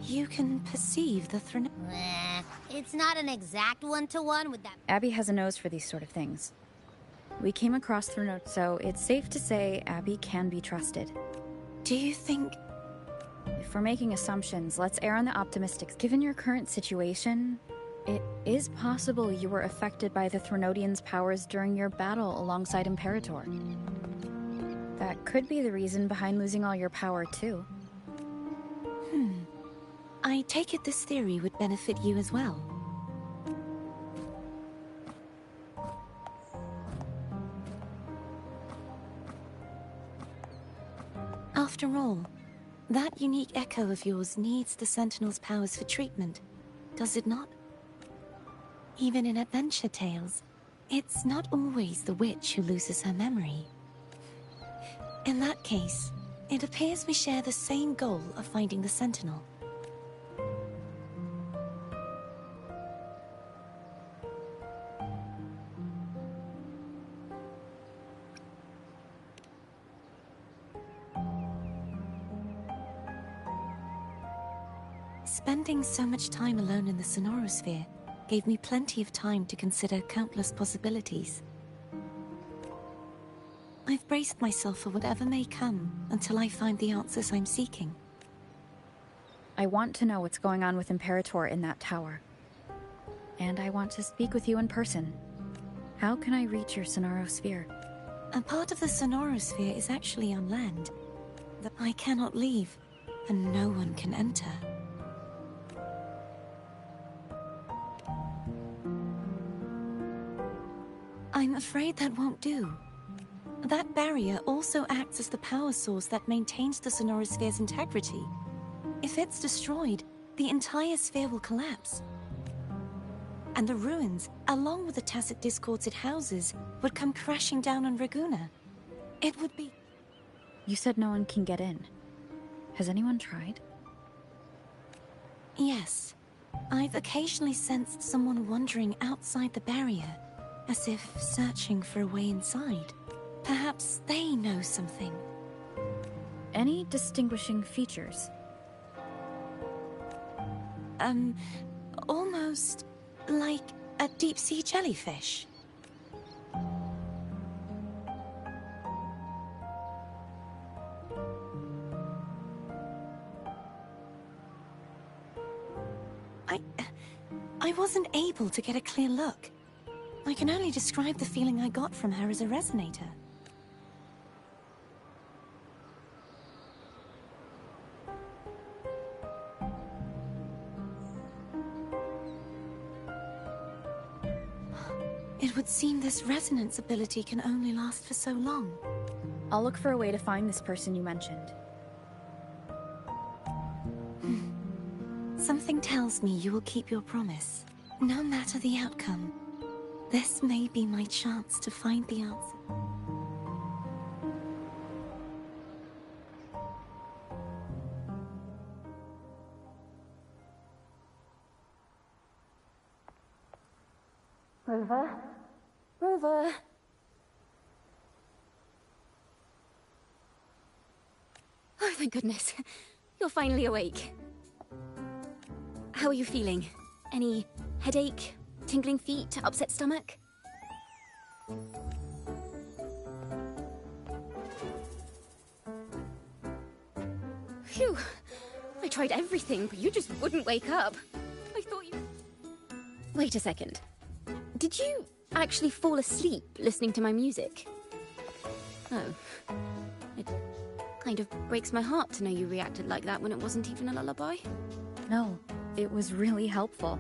You can perceive the It's not an exact one-to-one with that... Abby has a nose for these sort of things. We came across Threnodian, so it's safe to say Abby can be trusted. Do you think... If we're making assumptions, let's err on the optimistics. Given your current situation, it is possible you were affected by the Threnodian's powers during your battle alongside Imperator. That could be the reason behind losing all your power, too. I take it this theory would benefit you as well. After all, that unique echo of yours needs the Sentinel's powers for treatment, does it not? Even in adventure tales, it's not always the witch who loses her memory. In that case, it appears we share the same goal of finding the Sentinel. Spending so much time alone in the sonorosphere gave me plenty of time to consider countless possibilities. I've braced myself for whatever may come until I find the answers I'm seeking. I want to know what's going on with Imperator in that tower. and I want to speak with you in person. How can I reach your Sonorosphere? A part of the Sonorosphere is actually on land. That I cannot leave, and no one can enter. I'm afraid that won't do. That barrier also acts as the power source that maintains the Sonorosphere's integrity. If it's destroyed, the entire sphere will collapse. And the ruins, along with the tacit discords it houses, would come crashing down on Raguna. It would be... You said no one can get in. Has anyone tried? Yes. I've occasionally sensed someone wandering outside the barrier, as if searching for a way inside. Perhaps they know something. Any distinguishing features? Almost like a deep-sea jellyfish. I wasn't able to get a clear look. I can only describe the feeling I got from her as a resonator. It would seem this resonance ability can only last for so long. I'll look for a way to find this person you mentioned. Something tells me you will keep your promise, no matter the outcome. This may be my chance to find the answer. Rover? Rover? Oh, thank goodness. You're finally awake. How are you feeling? Any headache, tingling feet, upset stomach? Phew. I tried everything, but you just wouldn't wake up. I thought you... Wait a second. Did you actually fall asleep listening to my music? Oh. It kind of breaks my heart to know you reacted like that when it wasn't even a lullaby. No, it was really helpful.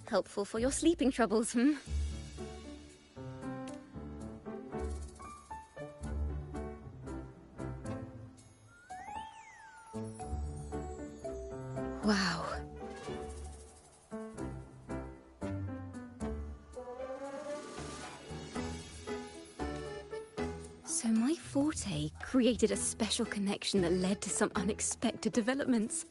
Helpful for your sleeping troubles, hmm? Wow. So my forte created a special connection that led to some unexpected developments.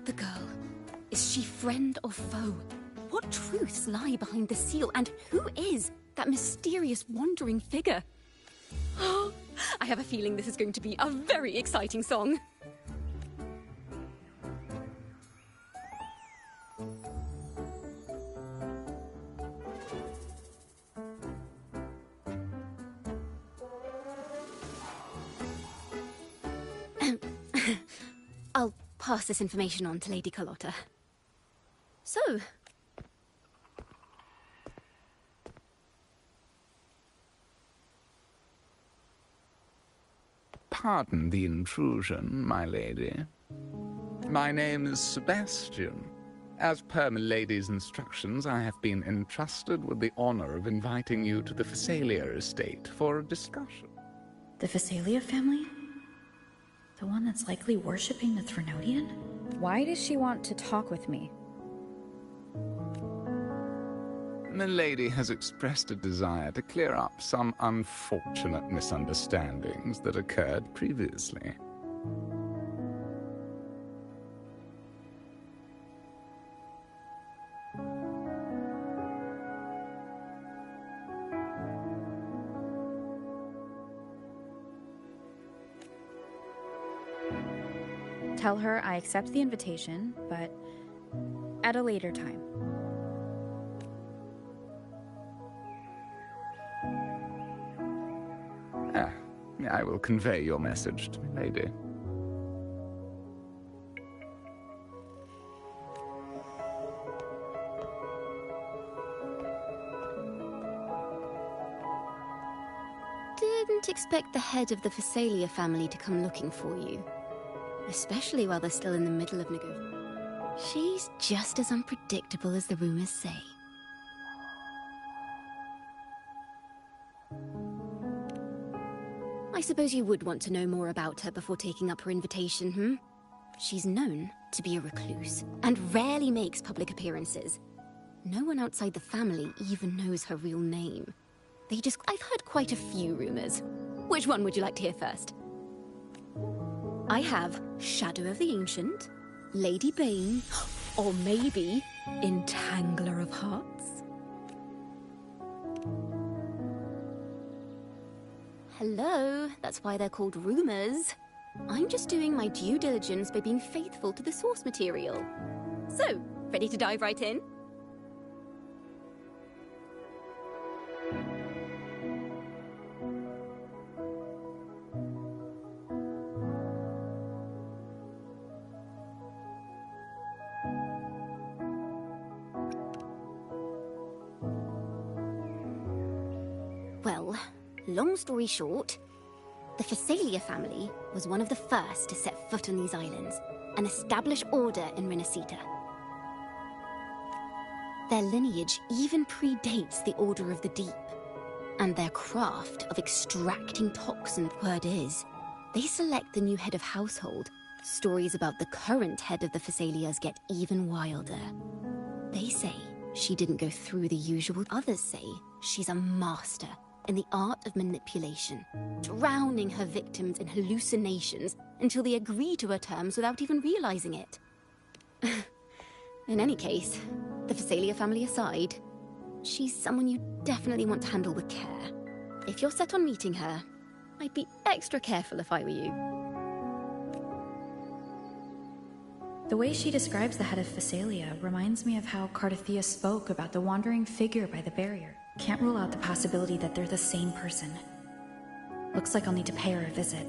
The girl, is she friend or foe? What truths lie behind the seal, and who is that mysterious wandering figure? I have a feeling this is going to be a very exciting song. I'll pass this information on to Lady Carlotta. So... Pardon the intrusion, my lady. My name is Sebastian. As per my lady's instructions, I have been entrusted with the honor of inviting you to the Phasalia estate for a discussion. The Phasalia family? The one that's likely worshipping the Threnodian? Why does she want to talk with me? The lady has expressed a desire to clear up some unfortunate misunderstandings that occurred previously. Tell her I accept the invitation, but at a later time. I will convey your message to my lady. didn't expect the head of the Phasalia family to come looking for you. Especially while they're still in the middle of negotiations. She's just as unpredictable as the rumors say. I suppose you would want to know more about her before taking up her invitation, hmm? She's known to be a recluse, and rarely makes public appearances. No one outside the family even knows her real name. I've heard quite a few rumors. Which one would you like to hear first? I have Shadow of the Ancient, Lady Bane, or maybe Entangler of Hearts. Hello, that's why they're called rumors. I'm just doing my due diligence by being faithful to the source material. So, ready to dive right in? Well, long story short, the Phasalia family was one of the first to set foot on these islands and establish order in Renacita. Their lineage even predates the Order of the Deep, and their craft of extracting toxins. Word is, they select the new head of household. Stories about the current head of the Phasalias get even wilder. They say she didn't go through the usual. Others say she's a master in the art of manipulation, drowning her victims in hallucinations until they agree to her terms without even realizing it. In any case, the Phasalia family aside, she's someone you definitely want to handle with care. If you're set on meeting her, I'd be extra careful if I were you. The way she describes the head of Phasalia reminds me of how Cardathia spoke about the wandering figure by the barrier. Can't rule out the possibility that they're the same person. Looks like I'll need to pay her a visit.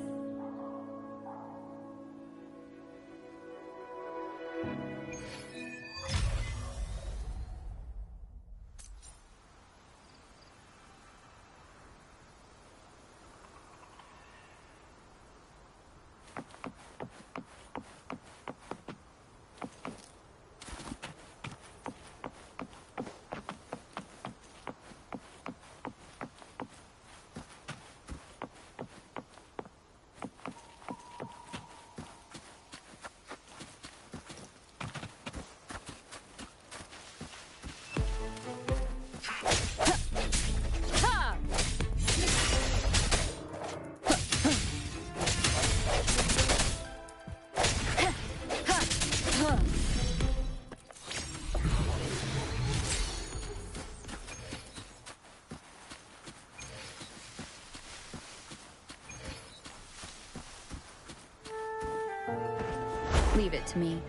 Leave it to me.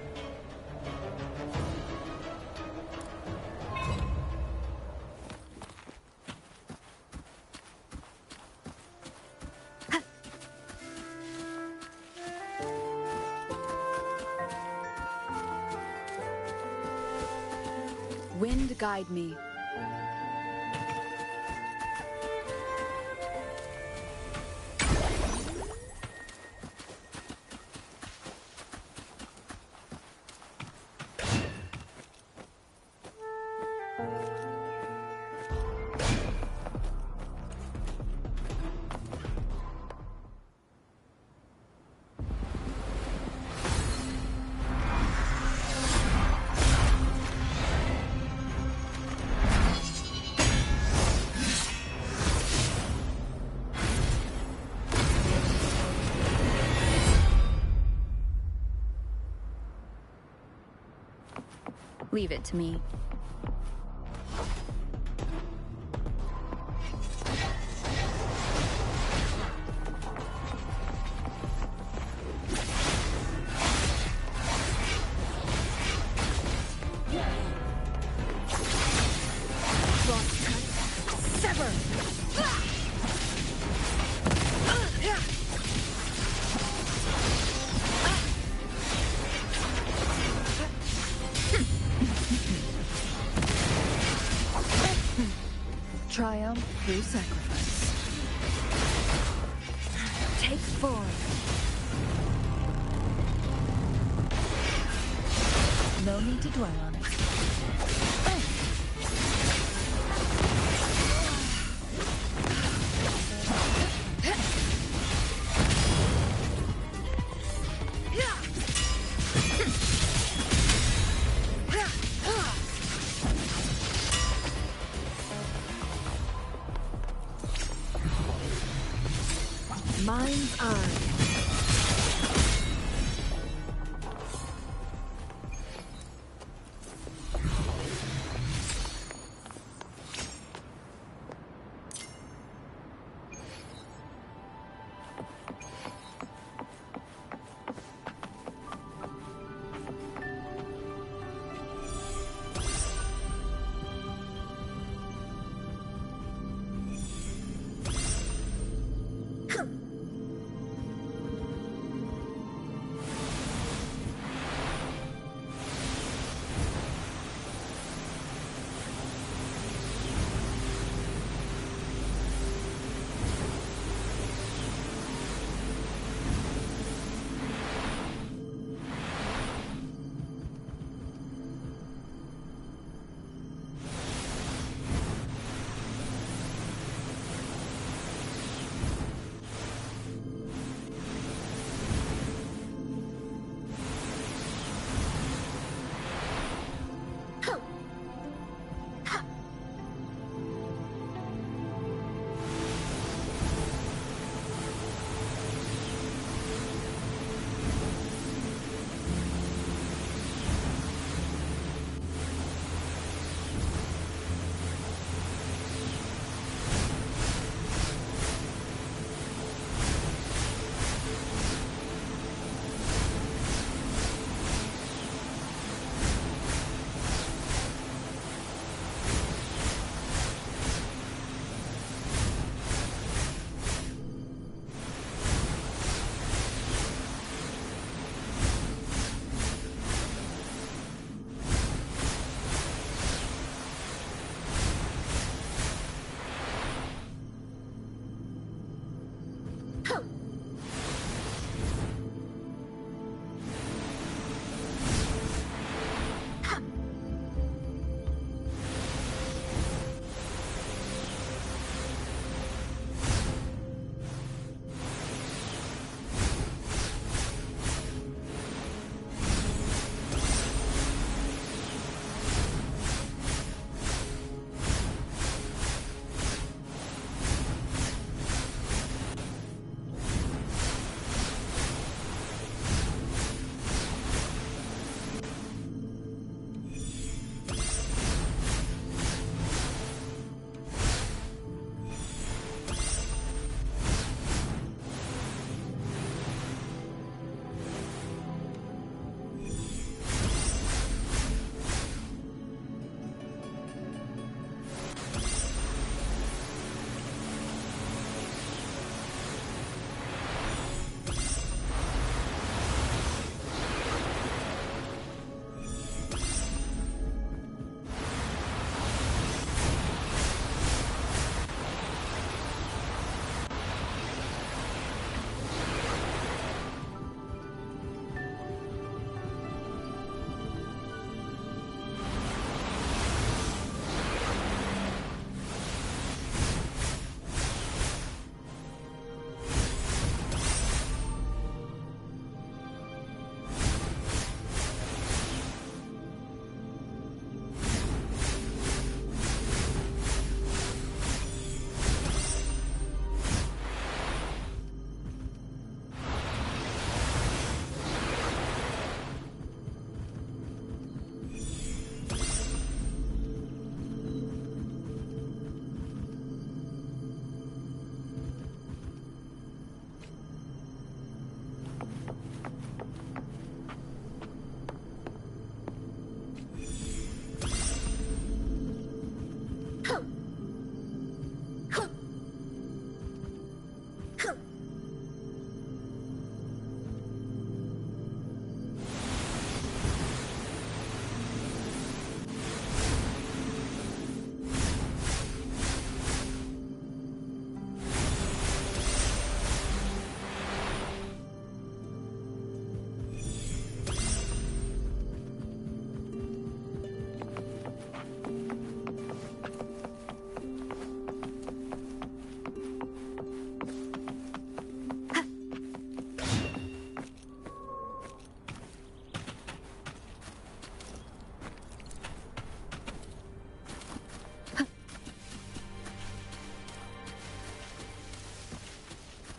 Wind guide me. Leave it to me. Triumph through sacrifice. forward. No need to dwell on it. Mind's eye.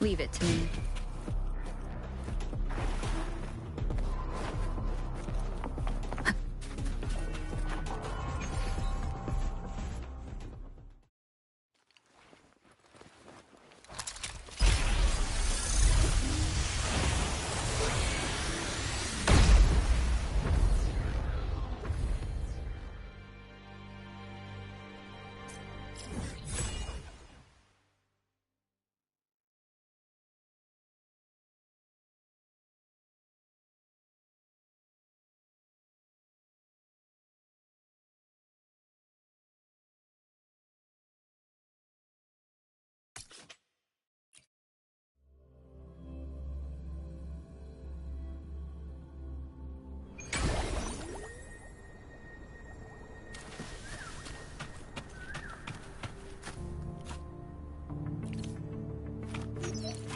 Leave it to me.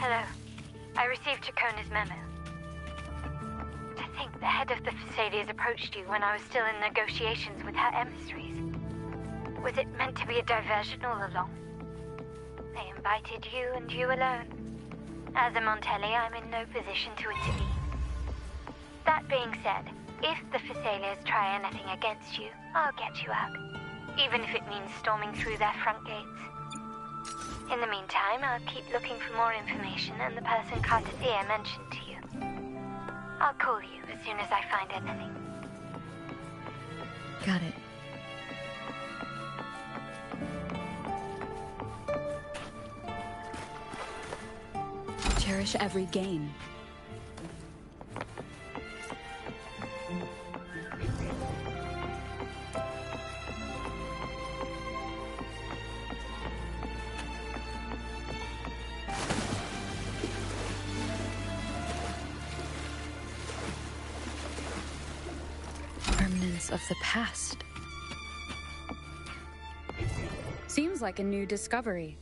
Hello. I received Chacona's memo. To think the head of the Thessalians approached you when I was still in negotiations with her emissaries. Was it meant to be a diversion all along? They invited you and you alone. As a Montelli, I'm in no position to intervene. That being said, if the Thessalians try anything against you, I'll get you out. Even if it means storming through their front gates. In the meantime, I'll keep looking for more information and the person Cartathea mentioned to you. I'll call you as soon as I find anything. Got it. Cherish every gain. Remnants of the past. Seems like a new discovery.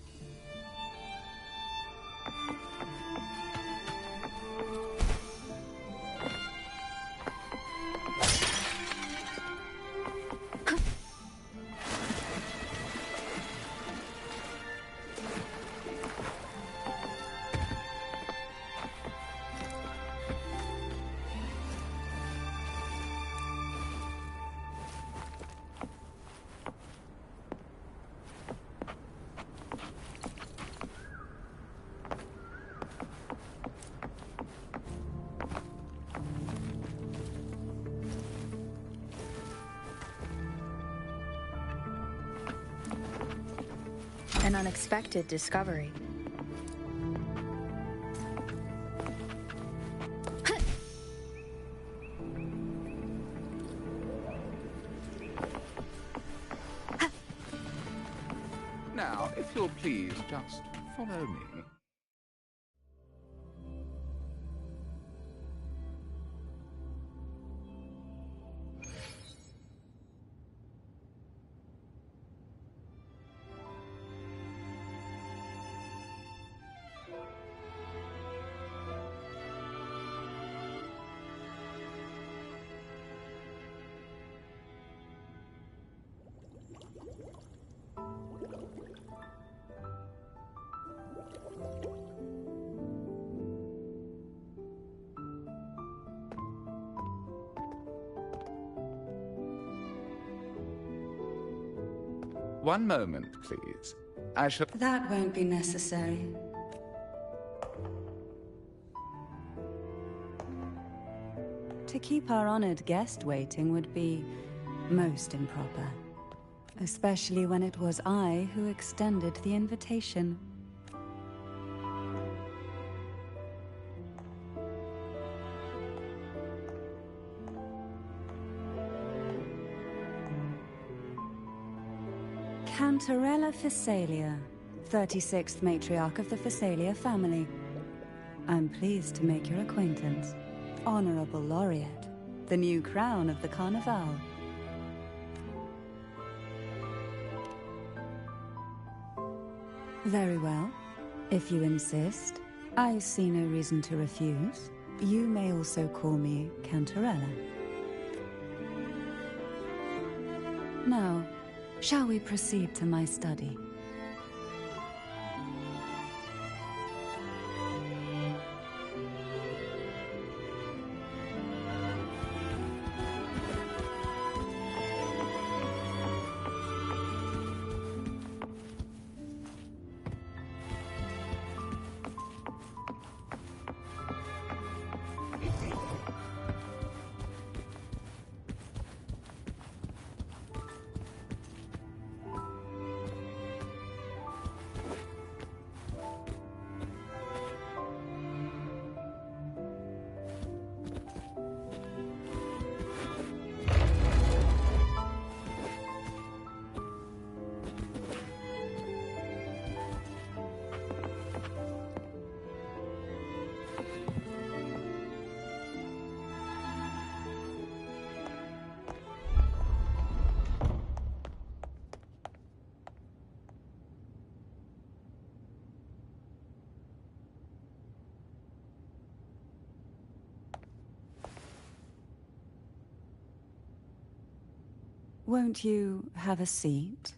An unexpected discovery. Now, if you'll please just follow me. One moment, please. I shall... That won't be necessary. To keep our honored guest waiting would be most improper. Especially when it was I who extended the invitation. Cantarella Thessalia, 36th matriarch of the Thessalia family. I'm pleased to make your acquaintance. Honorable Laureate, the new crown of the Carnival. Very well. If you insist, I see no reason to refuse. You may also call me Cantarella. Now, shall we proceed to my study? Won't you have a seat?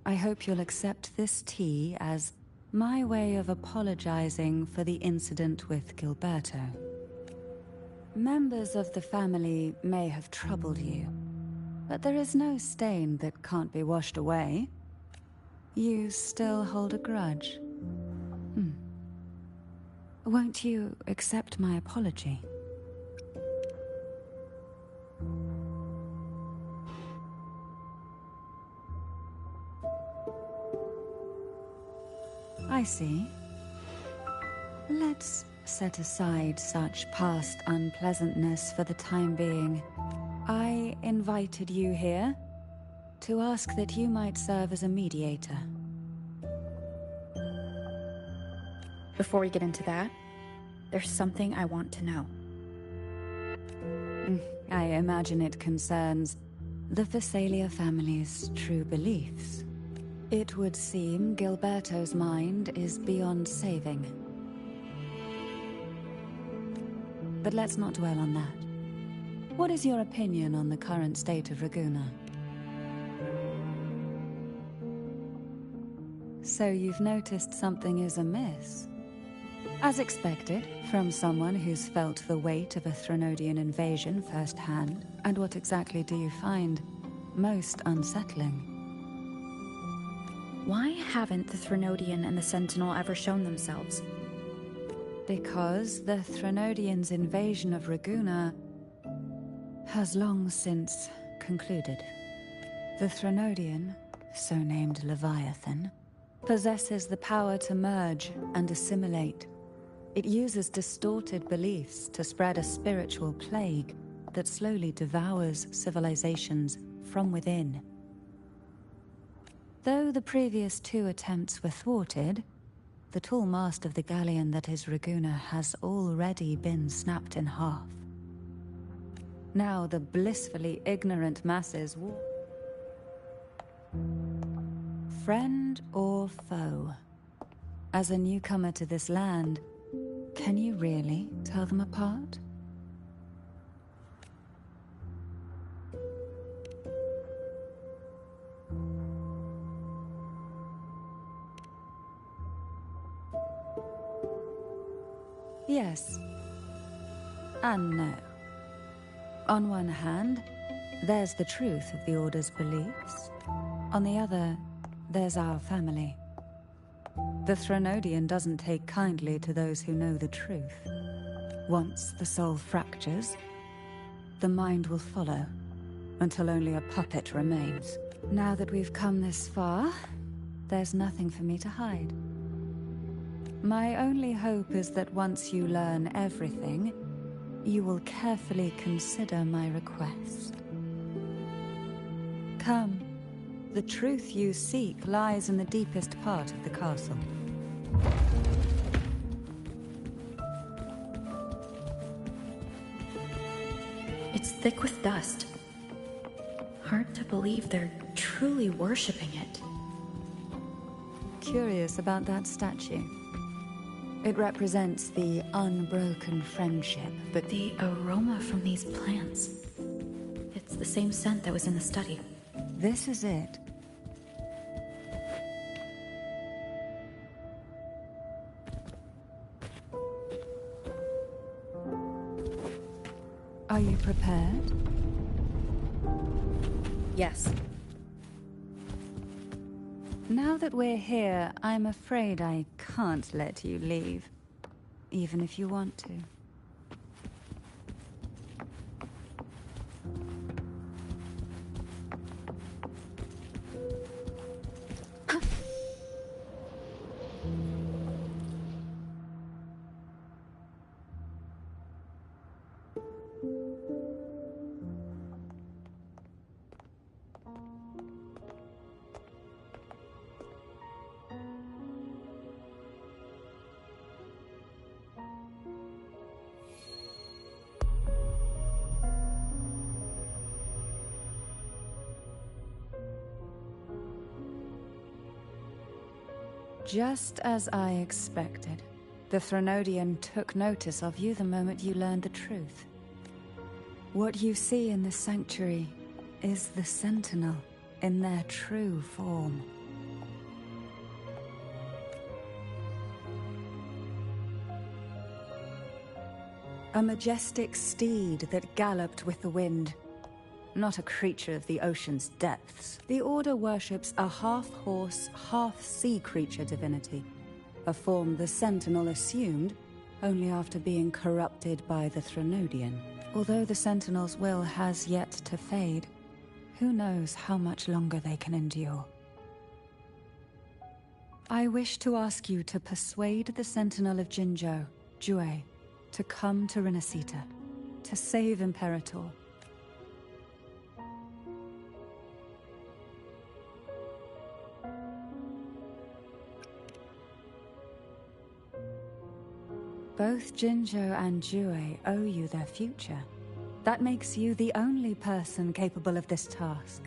I hope you'll accept this tea as my way of apologizing for the incident with Gilberto. Members of the family may have troubled you, but there is no stain that can't be washed away. You still hold a grudge. Won't you accept my apology? I see. Let's set aside such past unpleasantness for the time being. I invited you here to ask that you might serve as a mediator. Before we get into that, there's something I want to know. I imagine it concerns the Phasalia family's true beliefs. It would seem Gilberto's mind is beyond saving. But let's not dwell on that. What is your opinion on the current state of Raguna? So you've noticed something is amiss? As expected, from someone who's felt the weight of a Threnodian invasion firsthand. And what exactly do you find most unsettling? Why haven't the Threnodian and the Sentinel ever shown themselves? Because the Threnodians' invasion of Raguna has long since concluded. The Threnodian, so named Leviathan, possesses the power to merge and assimilate. It uses distorted beliefs to spread a spiritual plague that slowly devours civilizations from within. Though the previous 2 attempts were thwarted, the tall mast of the galleon that is Raguna has already been snapped in half. Now the blissfully ignorant masses walk. Friend or foe? As a newcomer to this land, can you really tell them apart? Yes. And no. On one hand, there's the truth of the Order's beliefs. On the other, there's our family. The Threnodian doesn't take kindly to those who know the truth. Once the soul fractures, the mind will follow, until only a puppet remains. Now that we've come this far, there's nothing for me to hide. My only hope is that once you learn everything, you will carefully consider my request. Come. The truth you seek lies in the deepest part of the castle. It's thick with dust. Hard to believe they're truly worshipping it. Curious about that statue. It represents the unbroken friendship, but the aroma from these plants. It's the same scent that was in the study. This is it. Are you prepared? Yes. Now that we're here, I'm afraid I can't let you leave, even if you want to. Just as I expected. The Threnodian took notice of you the moment you learned the truth. What you see in the sanctuary is the Sentinel in their true form. A majestic steed that galloped with the wind. Not a creature of the ocean's depths. The Order worships a half-horse, half-sea creature divinity. A form the Sentinel assumed only after being corrupted by the Threnodian. Although the Sentinel's will has yet to fade, who knows how much longer they can endure. I wish to ask you to persuade the Sentinel of Jinzhou, Jue, to come to Renacita, to save Imperator. Both Jinzhou and Jue owe you their future. That makes you the only person capable of this task.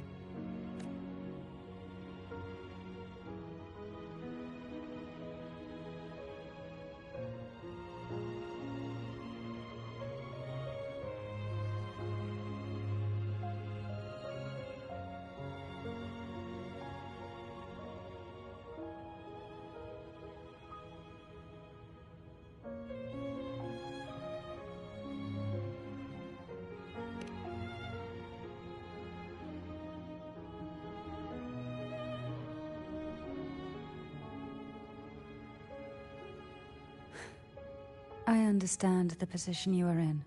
I understand the position you are in.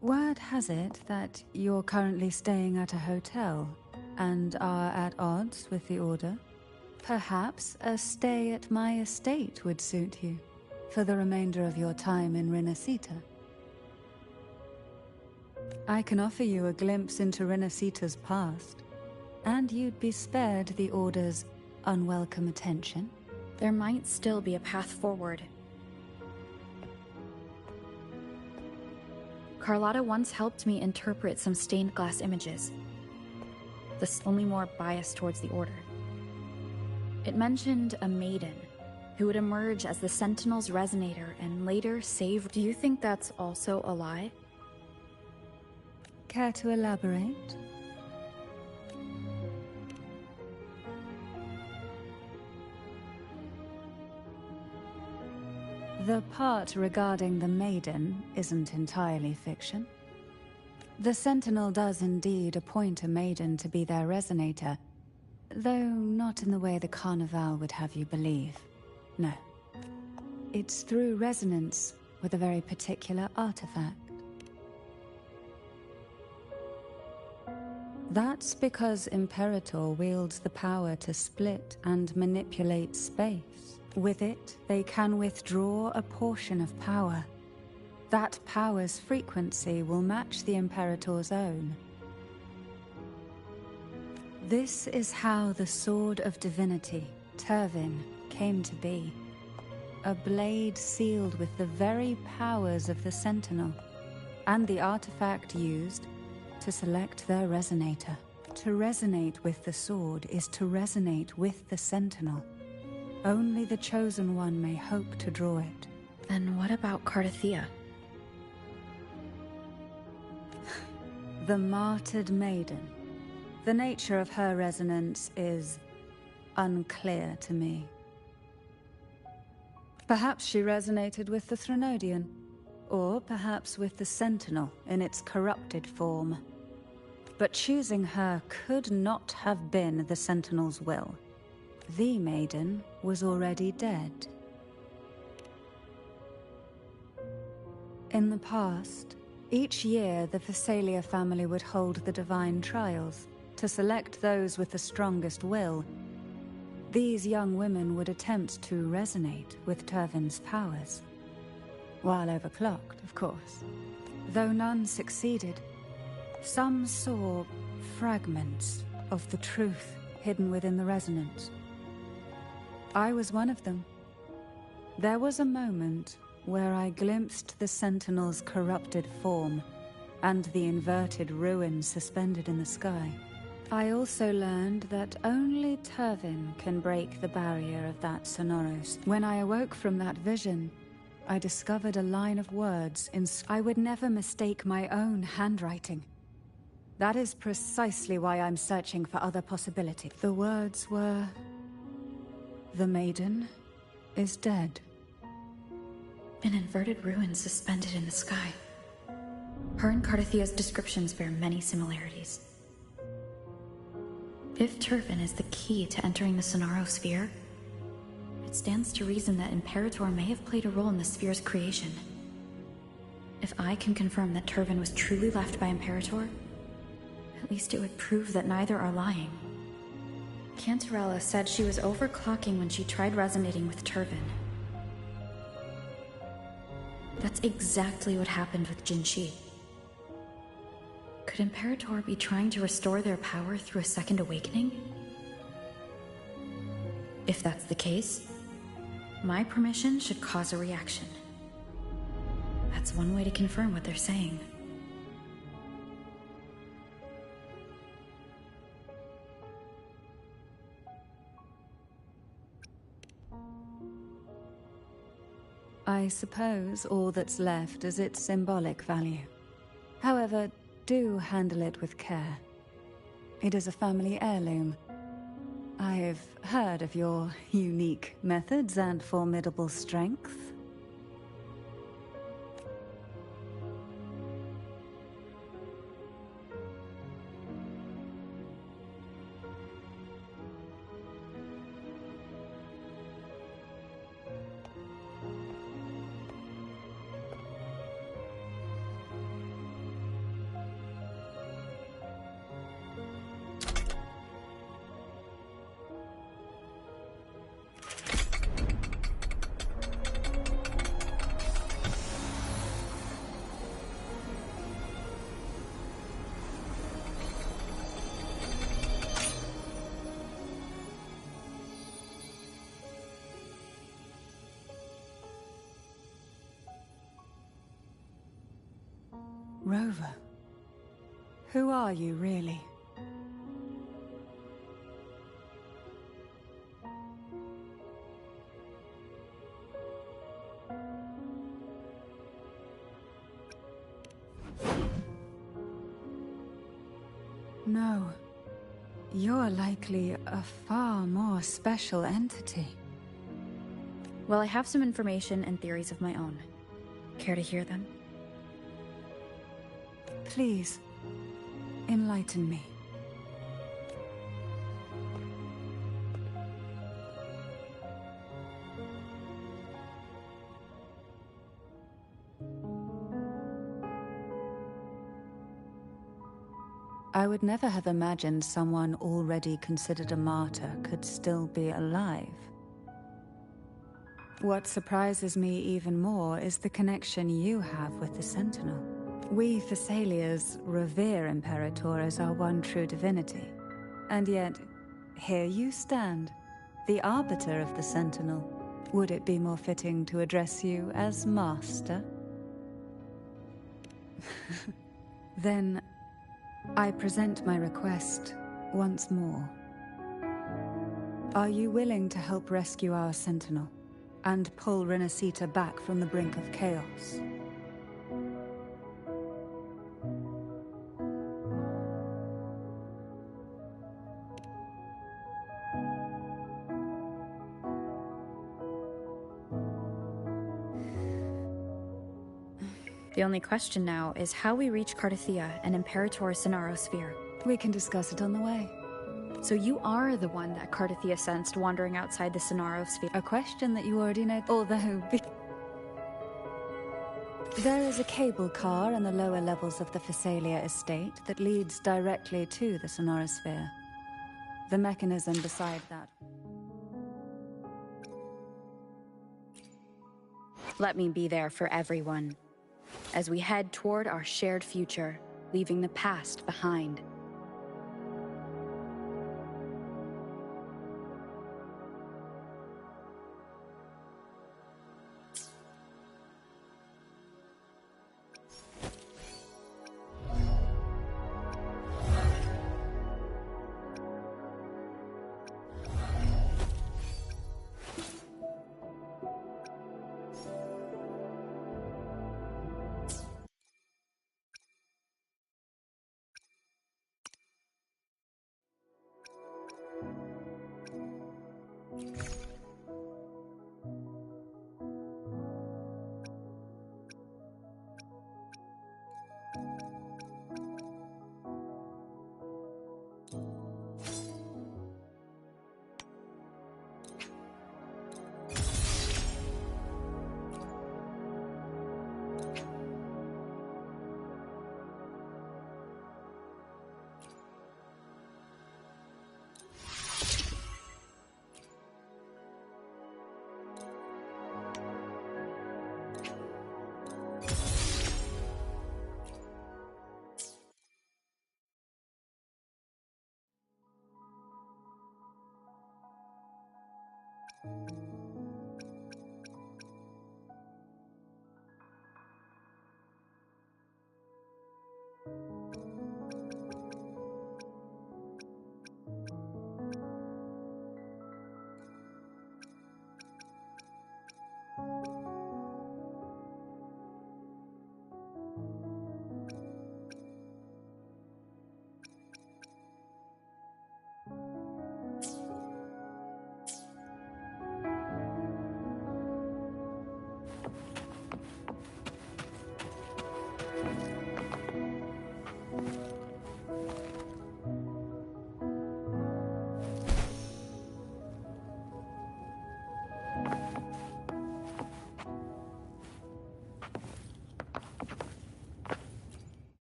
Word has it that you're currently staying at a hotel and are at odds with the Order. Perhaps a stay at my estate would suit you for the remainder of your time in Renacita. I can offer you a glimpse into Renacita's past, and you'd be spared the Order's unwelcome attention. There might still be a path forward. Carlotta once helped me interpret some stained glass images. This only more biased towards the Order. It mentioned a maiden who would emerge as the Sentinel's resonator and later save. Do you think that's also a lie? Care to elaborate? The part regarding the maiden isn't entirely fiction. The Sentinel does indeed appoint a maiden to be their resonator, though not in the way the Carnival would have you believe. No. It's through resonance with a very particular artifact. That's because Imperator wields the power to split and manipulate space. With it, they can withdraw a portion of power. That power's frequency will match the Imperator's own. This is how the Sword of Divinity, Turvin, came to be. A blade sealed with the very powers of the Sentinel, and the artifact used to select their resonator. To resonate with the sword is to resonate with the Sentinel. Only the Chosen One may hope to draw it. Then what about Cardathea? The martyred maiden. The nature of her resonance is unclear to me. Perhaps she resonated with the Threnodian, or perhaps with the Sentinel in its corrupted form. But choosing her could not have been the Sentinel's will. The maiden was already dead. In the past, each year the Phasalia family would hold the Divine Trials to select those with the strongest will. These young women would attempt to resonate with Turvin's powers. While overclocked, of course. Though none succeeded, some saw fragments of the truth hidden within the resonance. I was one of them. There was a moment where I glimpsed the Sentinel's corrupted form and the inverted ruin suspended in the sky. I also learned that only Turvin can break the barrier of that Sonoros. When I awoke from that vision, I discovered a line of words I would never mistake my own handwriting. That is precisely why I'm searching for other possibilities. The words were... The maiden is dead. An inverted ruin suspended in the sky. Her and Cardathia's descriptions bear many similarities. If Turvin is the key to entering the Sonaro sphere, it stands to reason that Imperator may have played a role in the sphere's creation. If I can confirm that Turvin was truly left by Imperator, at least it would prove that neither are lying. Cantarella said she was overclocking when she tried resonating with Turvin. That's exactly what happened with Jinshi. Could Imperator be trying to restore their power through a second awakening? If that's the case, my permission should cause a reaction. That's one way to confirm what they're saying. I suppose all that's left is its symbolic value. However, do handle it with care. It is a family heirloom. I've heard of your unique methods and formidable strength. Rover, who are you really? No, you're likely a far more special entity. Well, I have some information and theories of my own. Care to hear them? Please, enlighten me. I would never have imagined someone already considered a martyr could still be alive. What surprises me even more is the connection you have with the Sentinel. We Thessalians revere Imperator as our one true divinity. And yet, here you stand, the arbiter of the Sentinel. Would it be more fitting to address you as Master? Then, I present my request once more. Are you willing to help rescue our Sentinel and pull Renacita back from the brink of chaos? The only question now is how we reach Cardathia and Imperator's Sonaro sphere. We can discuss it on the way. So you are the one that Cardathia sensed wandering outside the Sonaro sphere? A question that you already know, although... There is a cable car in the lower levels of the Thessalia estate that leads directly to the Sonorosphere. The mechanism beside that. Let me be there for everyone, as we head toward our shared future, leaving the past behind.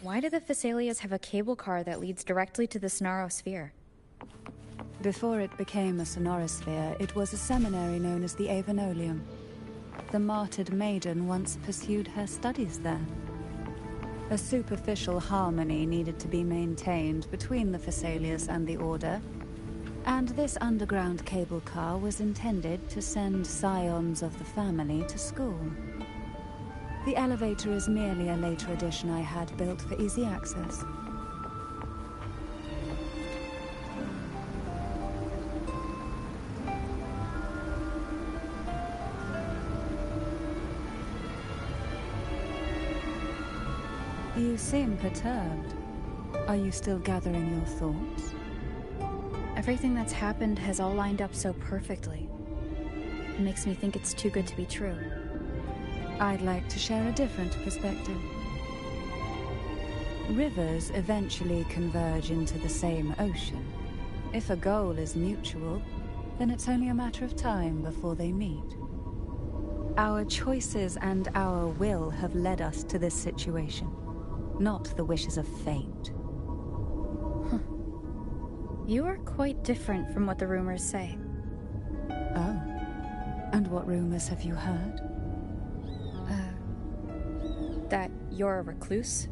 Why do the Phasalias have a cable car that leads directly to the Sonarosphere? Before it became a Sonorosphere, it was a seminary known as the Avenolium. The martyred maiden once pursued her studies there. A superficial harmony needed to be maintained between the Phasalias and the Order, and this underground cable car was intended to send scions of the family to school. The elevator is merely a later addition I had built for easy access. You seem perturbed. Are you still gathering your thoughts? Everything that's happened has all lined up so perfectly. It makes me think it's too good to be true. I'd like to share a different perspective. Rivers eventually converge into the same ocean. If a goal is mutual, then it's only a matter of time before they meet. Our choices and our will have led us to this situation, not the wishes of fate. You are quite different from what the rumors say. Oh. And what rumors have you heard? That you're a recluse,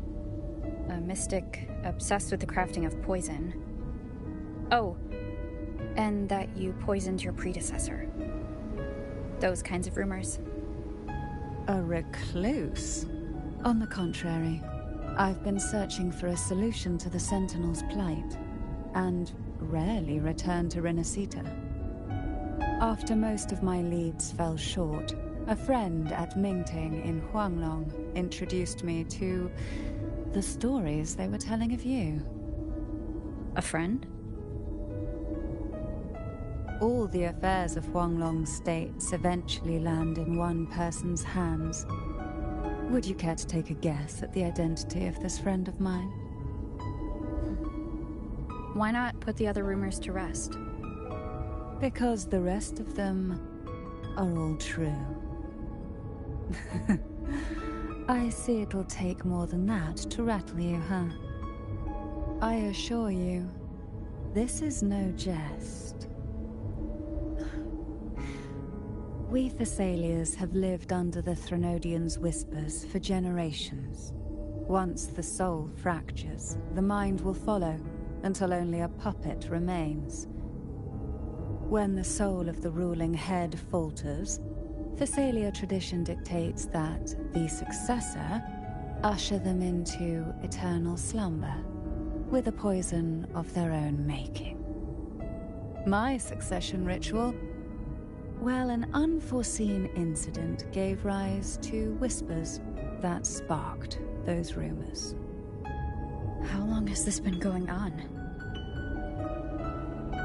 a mystic obsessed with the crafting of poison. Oh, and that you poisoned your predecessor. Those kinds of rumors. A recluse? On the contrary, I've been searching for a solution to the Sentinel's plight, and rarely return to Renacita. After most of my leads fell short, a friend at Mingting in Huanglong introduced me to the stories they were telling of you. A friend? All the affairs of Huanglong states eventually land in one person's hands. Would you care to take a guess at the identity of this friend of mine? Why not put the other rumors to rest? Because the rest of them are all true. I see it'll take more than that to rattle you, huh? I assure you, this is no jest. We Thessalians have lived under the Threnodians' whispers for generations. Once the soul fractures, the mind will follow, until only a puppet remains. When the soul of the ruling head falters, Thessalia tradition dictates that the successor usher them into eternal slumber, with a poison of their own making. My succession ritual? Well, an unforeseen incident gave rise to whispers, that sparked those rumors. How long has this been going on?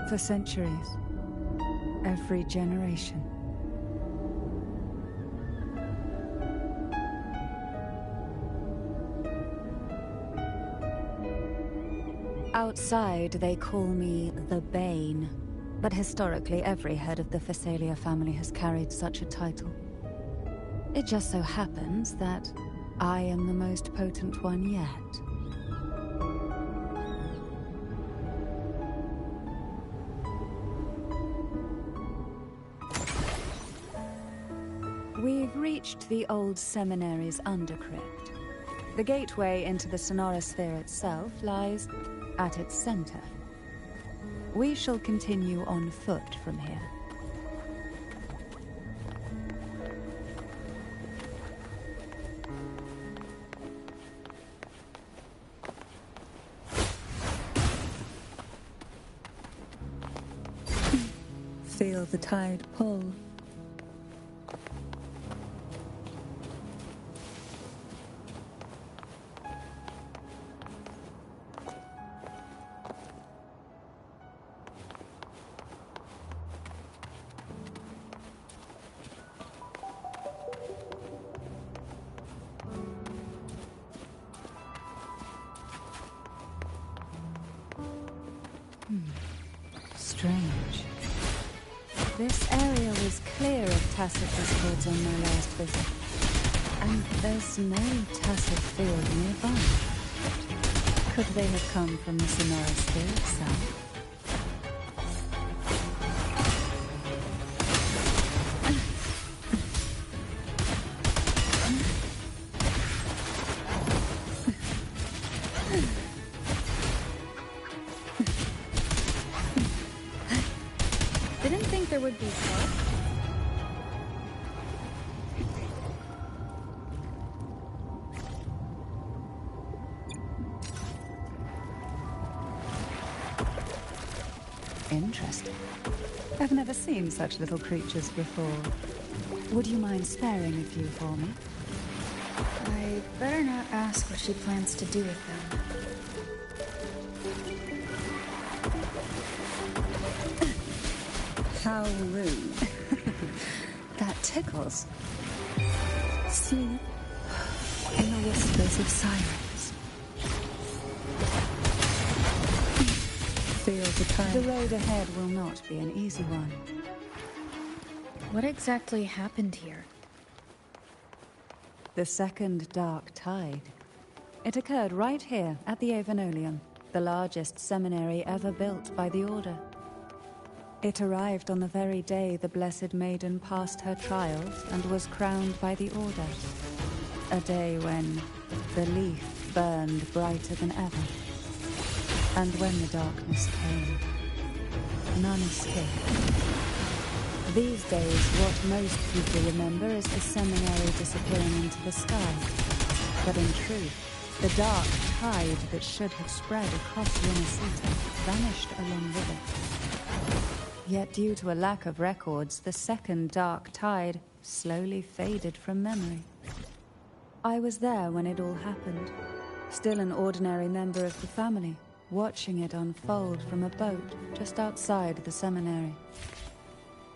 For centuries. Every generation. Outside, they call me the Bane. But historically, every head of the Phasalia family has carried such a title. It just so happens that I am the most potent one yet. We've reached the old seminary's undercrypt. The gateway into the Sonorosphere itself lies at its center. We shall continue on foot from here. Feel the tide pull. Strange. This area was clear of tacit discords on my last visit. And there's no tacit field nearby. Could they have come from the Sonorosphere itself? Didn't think there would be help. Interesting. I've never seen such little creatures before. Would you mind sparing a few for me? I better not ask what she plans to do with them. How rude. That tickles. Sleep in the whispers of silence. Feel the time. The road ahead will not be an easy one. What exactly happened here? The second dark tide. It occurred right here at the Avenolium, the largest seminary ever built by the Order. It arrived on the very day the Blessed Maiden passed her trials and was crowned by the Order. A day when the leaf burned brighter than ever. And when the darkness came, none escaped. These days, what most people remember is the seminary disappearing into the sky. But in truth, the dark tide that should have spread across Yenisita vanished along with it. Yet due to a lack of records, the second dark tide slowly faded from memory. I was there when it all happened, still an ordinary member of the family, watching it unfold from a boat just outside the seminary.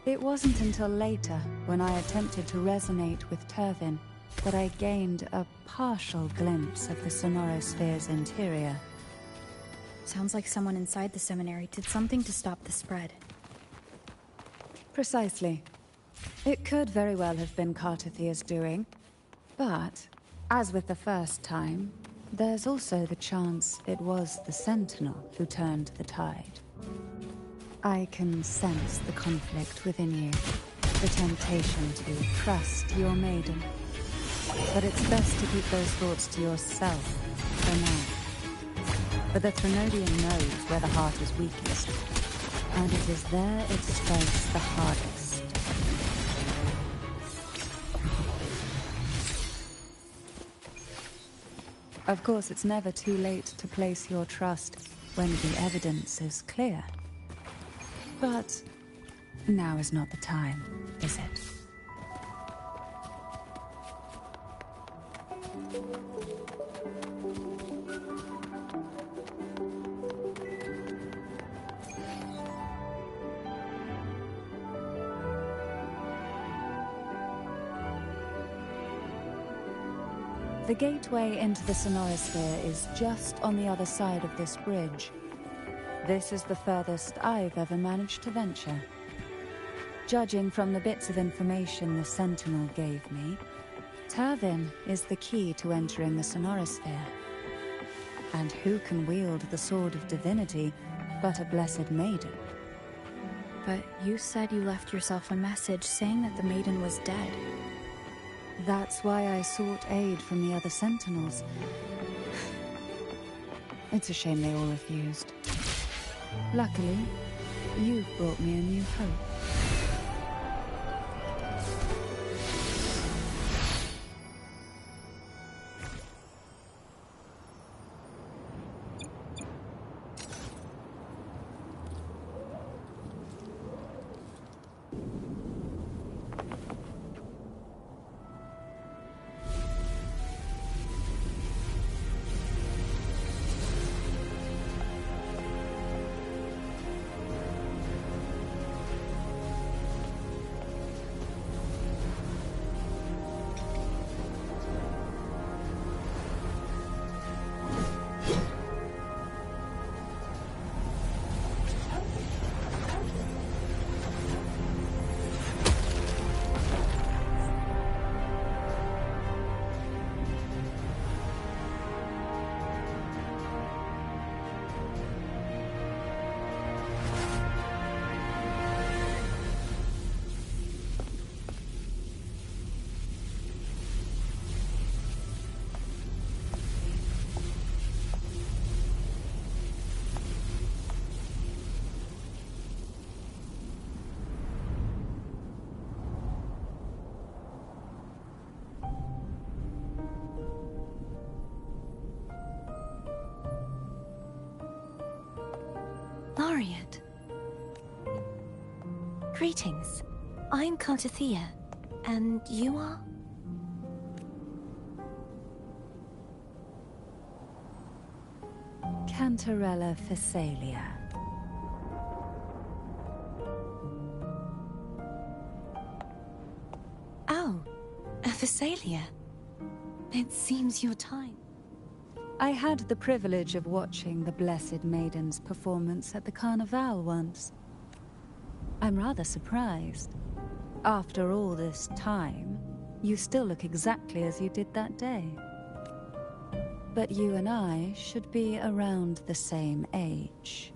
It wasn't until later, when I attempted to resonate with Turvin, that I gained a partial glimpse of the Sonorosphere's interior. Sounds like someone inside the seminary did something to stop the spread. Precisely. It could very well have been Cartathia's doing, but, as with the first time, there's also the chance it was the Sentinel who turned the tide. I can sense the conflict within you, the temptation to trust your maiden. But it's best to keep those thoughts to yourself for now. But the Threnodian knows where the heart is weakest, and it is there it strikes the hardest. Of course, it's never too late to place your trust when the evidence is clear. But now is not the time, is it? The gateway into the Sonorosphere is just on the other side of this bridge. This is the furthest I've ever managed to venture. Judging from the bits of information the Sentinel gave me, Turvin is the key to entering the Sonorosphere. And who can wield the Sword of Divinity but a Blessed Maiden? But you said you left yourself a message saying that the maiden was dead. That's why I sought aid from the other Sentinels. It's a shame they all refused. Luckily, you've brought me a new hope. Laureate. Greetings. I'm Cartathea, and you are? Cantarella Phasalia. Oh, a Phasalia. It seems your time. I had the privilege of watching the Blessed Maiden's performance at the Carnival once. I'm rather surprised. After all this time, you still look exactly as you did that day. But you and I should be around the same age.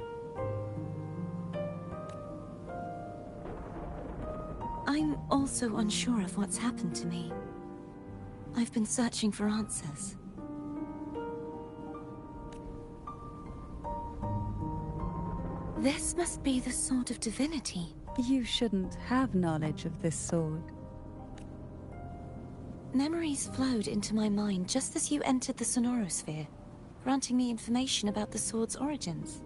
I'm also unsure of what's happened to me. I've been searching for answers. This must be the Sword of Divinity. You shouldn't have knowledge of this sword. Memories flowed into my mind just as you entered the Sonorosphere, granting me information about the sword's origins.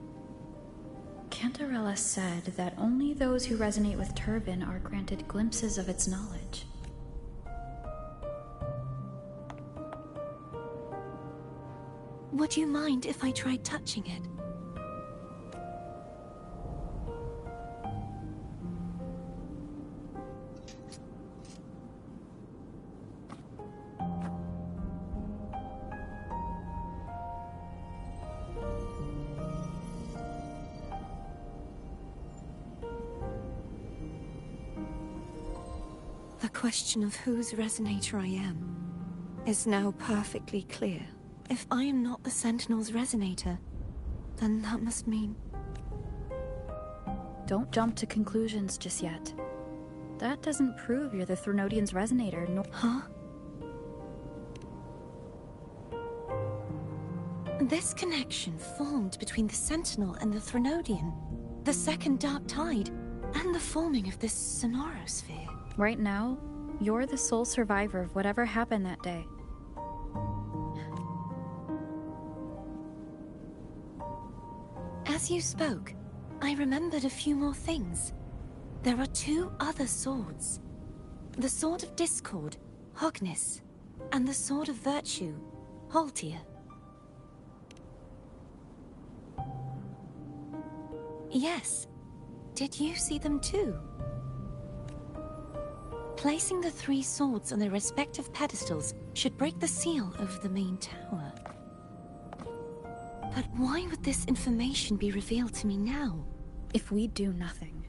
Cantarella said that only those who resonate with Turvin are granted glimpses of its knowledge. Would you mind if I tried touching it? The question of whose resonator I am is now perfectly clear. If I am not the Sentinel's resonator, then that must mean... Don't jump to conclusions just yet. That doesn't prove you're the Threnodian's resonator, nor— Huh? This connection formed between the Sentinel and the Threnodian, the second Dark Tide, and the forming of this Sonorosphere. Right now, you're the sole survivor of whatever happened that day. As you spoke, I remembered a few more things. There are two other swords. The Sword of Discord, Hognis, And the Sword of Virtue, Haltier. Yes. Did you see them too? Placing the 3 swords on their respective pedestals should break the seal over the main tower. But why would this information be revealed to me now? If we do nothing,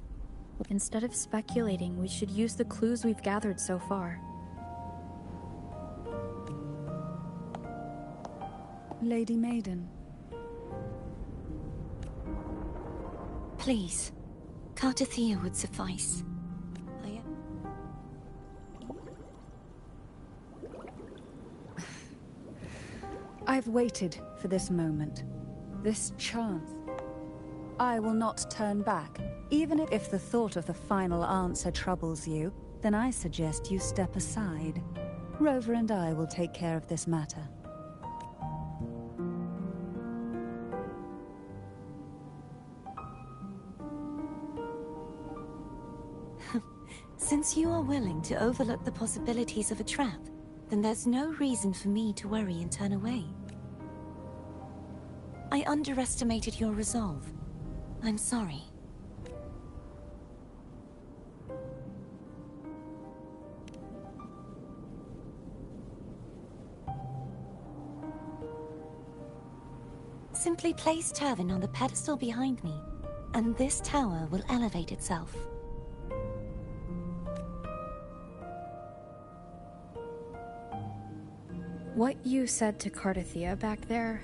instead of speculating, we should use the clues we've gathered so far. Lady Maiden. Please, Cartathea would suffice. I've waited for this moment, this chance. I will not turn back. Even if the thought of the final answer troubles you, then I suggest you step aside. Rover and I will take care of this matter. Since you are willing to overlook the possibilities of a trap, then there's no reason for me to worry and turn away. I underestimated your resolve. I'm sorry. Simply place Turvin on the pedestal behind me, and this tower will elevate itself. What you said to Cartathea back there?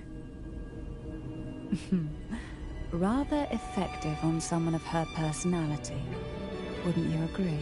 Rather effective on someone of her personality. Wouldn't you agree?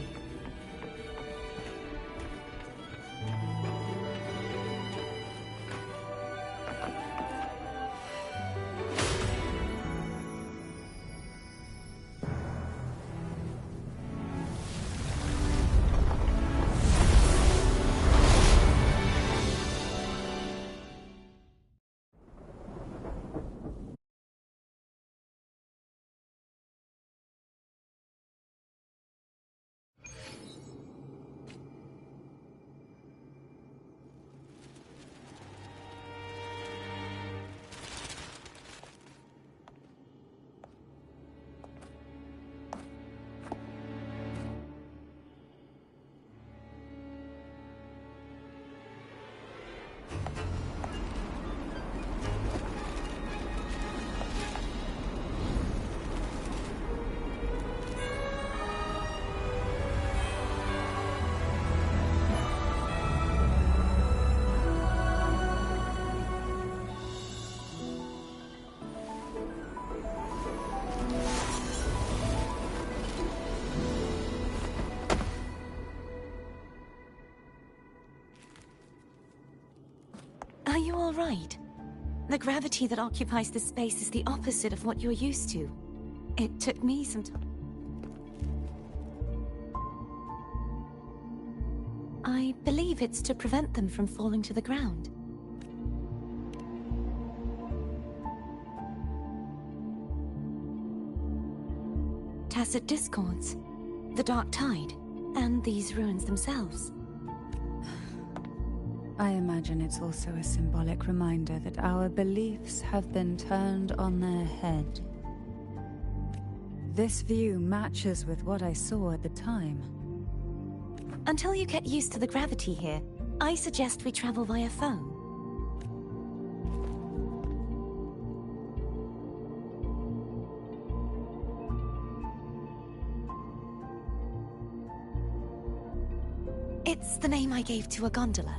Are you all right? The gravity that occupies this space is the opposite of what you're used to. It took me some time. I believe it's to prevent them from falling to the ground. Tacit discords, the Dark Tide, and these ruins themselves. I imagine it's also a symbolic reminder that our beliefs have been turned on their head. This view matches with what I saw at the time. Until you get used to the gravity here, I suggest we travel via phone. It's the name I gave to a gondola.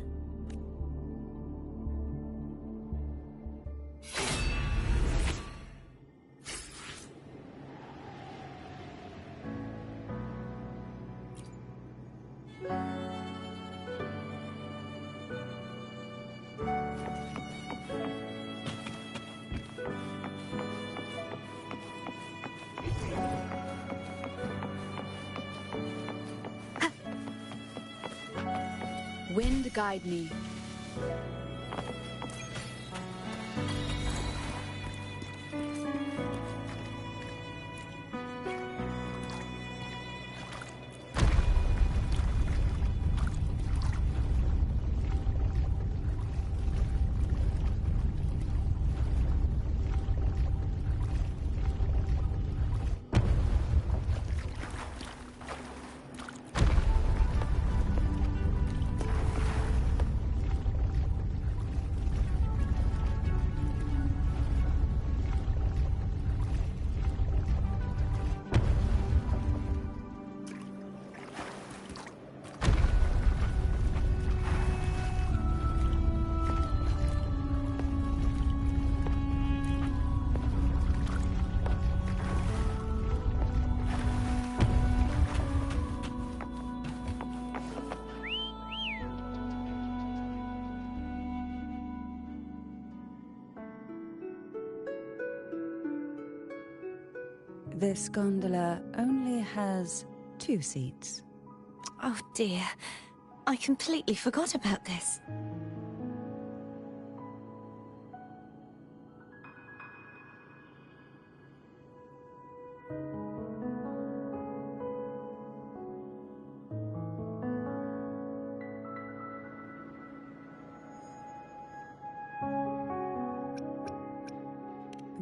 Wind guide me. This gondola only has 2 seats. Oh dear. I completely forgot about this.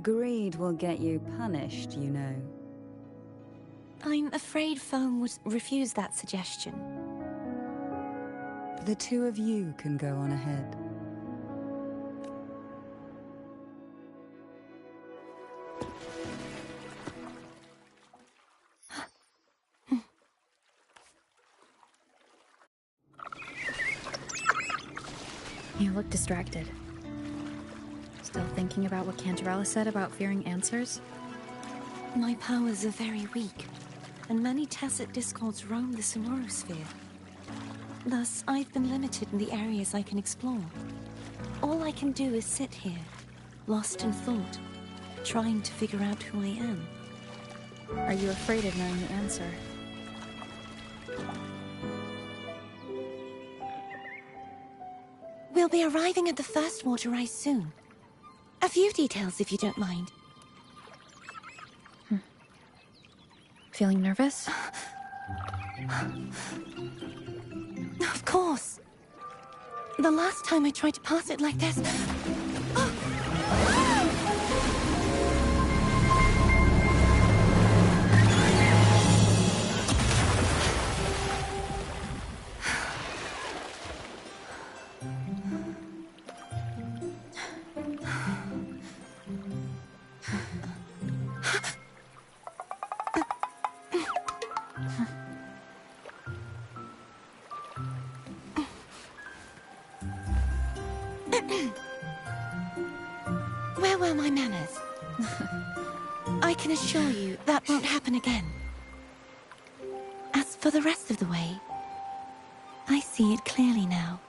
Greed will get you punished, you know. I'm afraid Foam would refuse that suggestion. The 2 of you can go on ahead. You look distracted. Still thinking about what Cantarella said about fearing answers? My powers are very weak, and many tacit discords roam the sonorosphere. Thus, I've been limited in the areas I can explore. All I can do is sit here, lost in thought, trying to figure out who I am. Are you afraid of knowing the answer? We'll be arriving at the first water rise soon. A few details, if you don't mind. Feeling nervous? Of course. The last time I tried to pass it like this... Where were my manners? I can assure you that won't happen again. As for the rest of the way, I see it clearly now.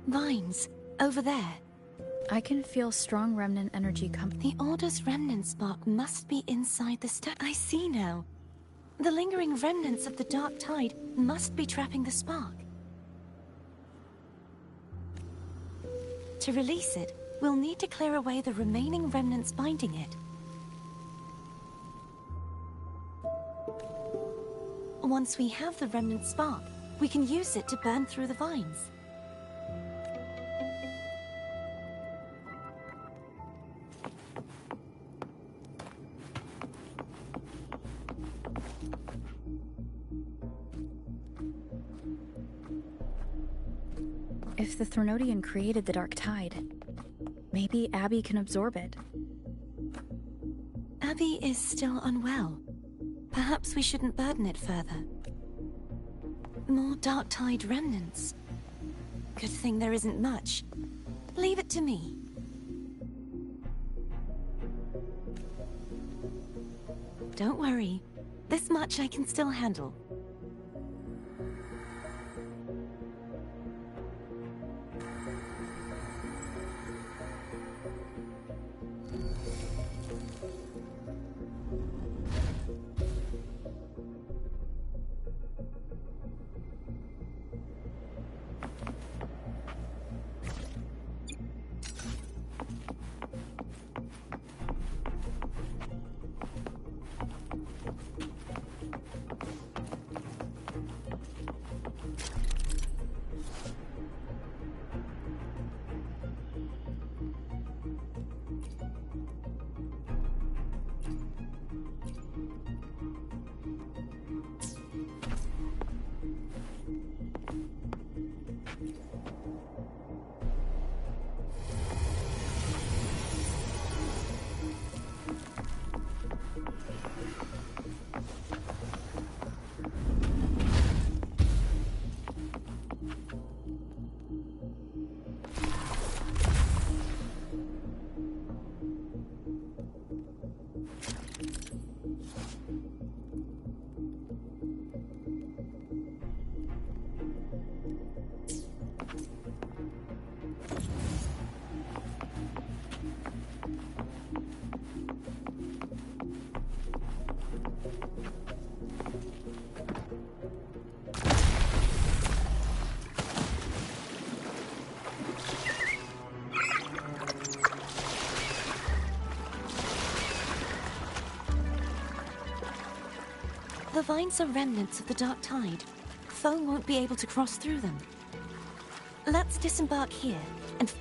Vines, over there. I can feel strong remnant energy coming. The Order's remnant spark must be inside the stack. I see now. The lingering remnants of the dark tide must be trapping the spark. To release it, we'll need to clear away the remaining remnants binding it. Once we have the remnant spark, we can use it to burn through the vines. If the Threnodian created the Dark Tide, maybe Abby can absorb it. Abby is still unwell. Perhaps we shouldn't burden it further. More Dark Tide remnants. Good thing there isn't much. Leave it to me. Don't worry. This much I can still handle. The vines are remnants of the Dark Tide. Foe won't be able to cross through them. Let's disembark here and...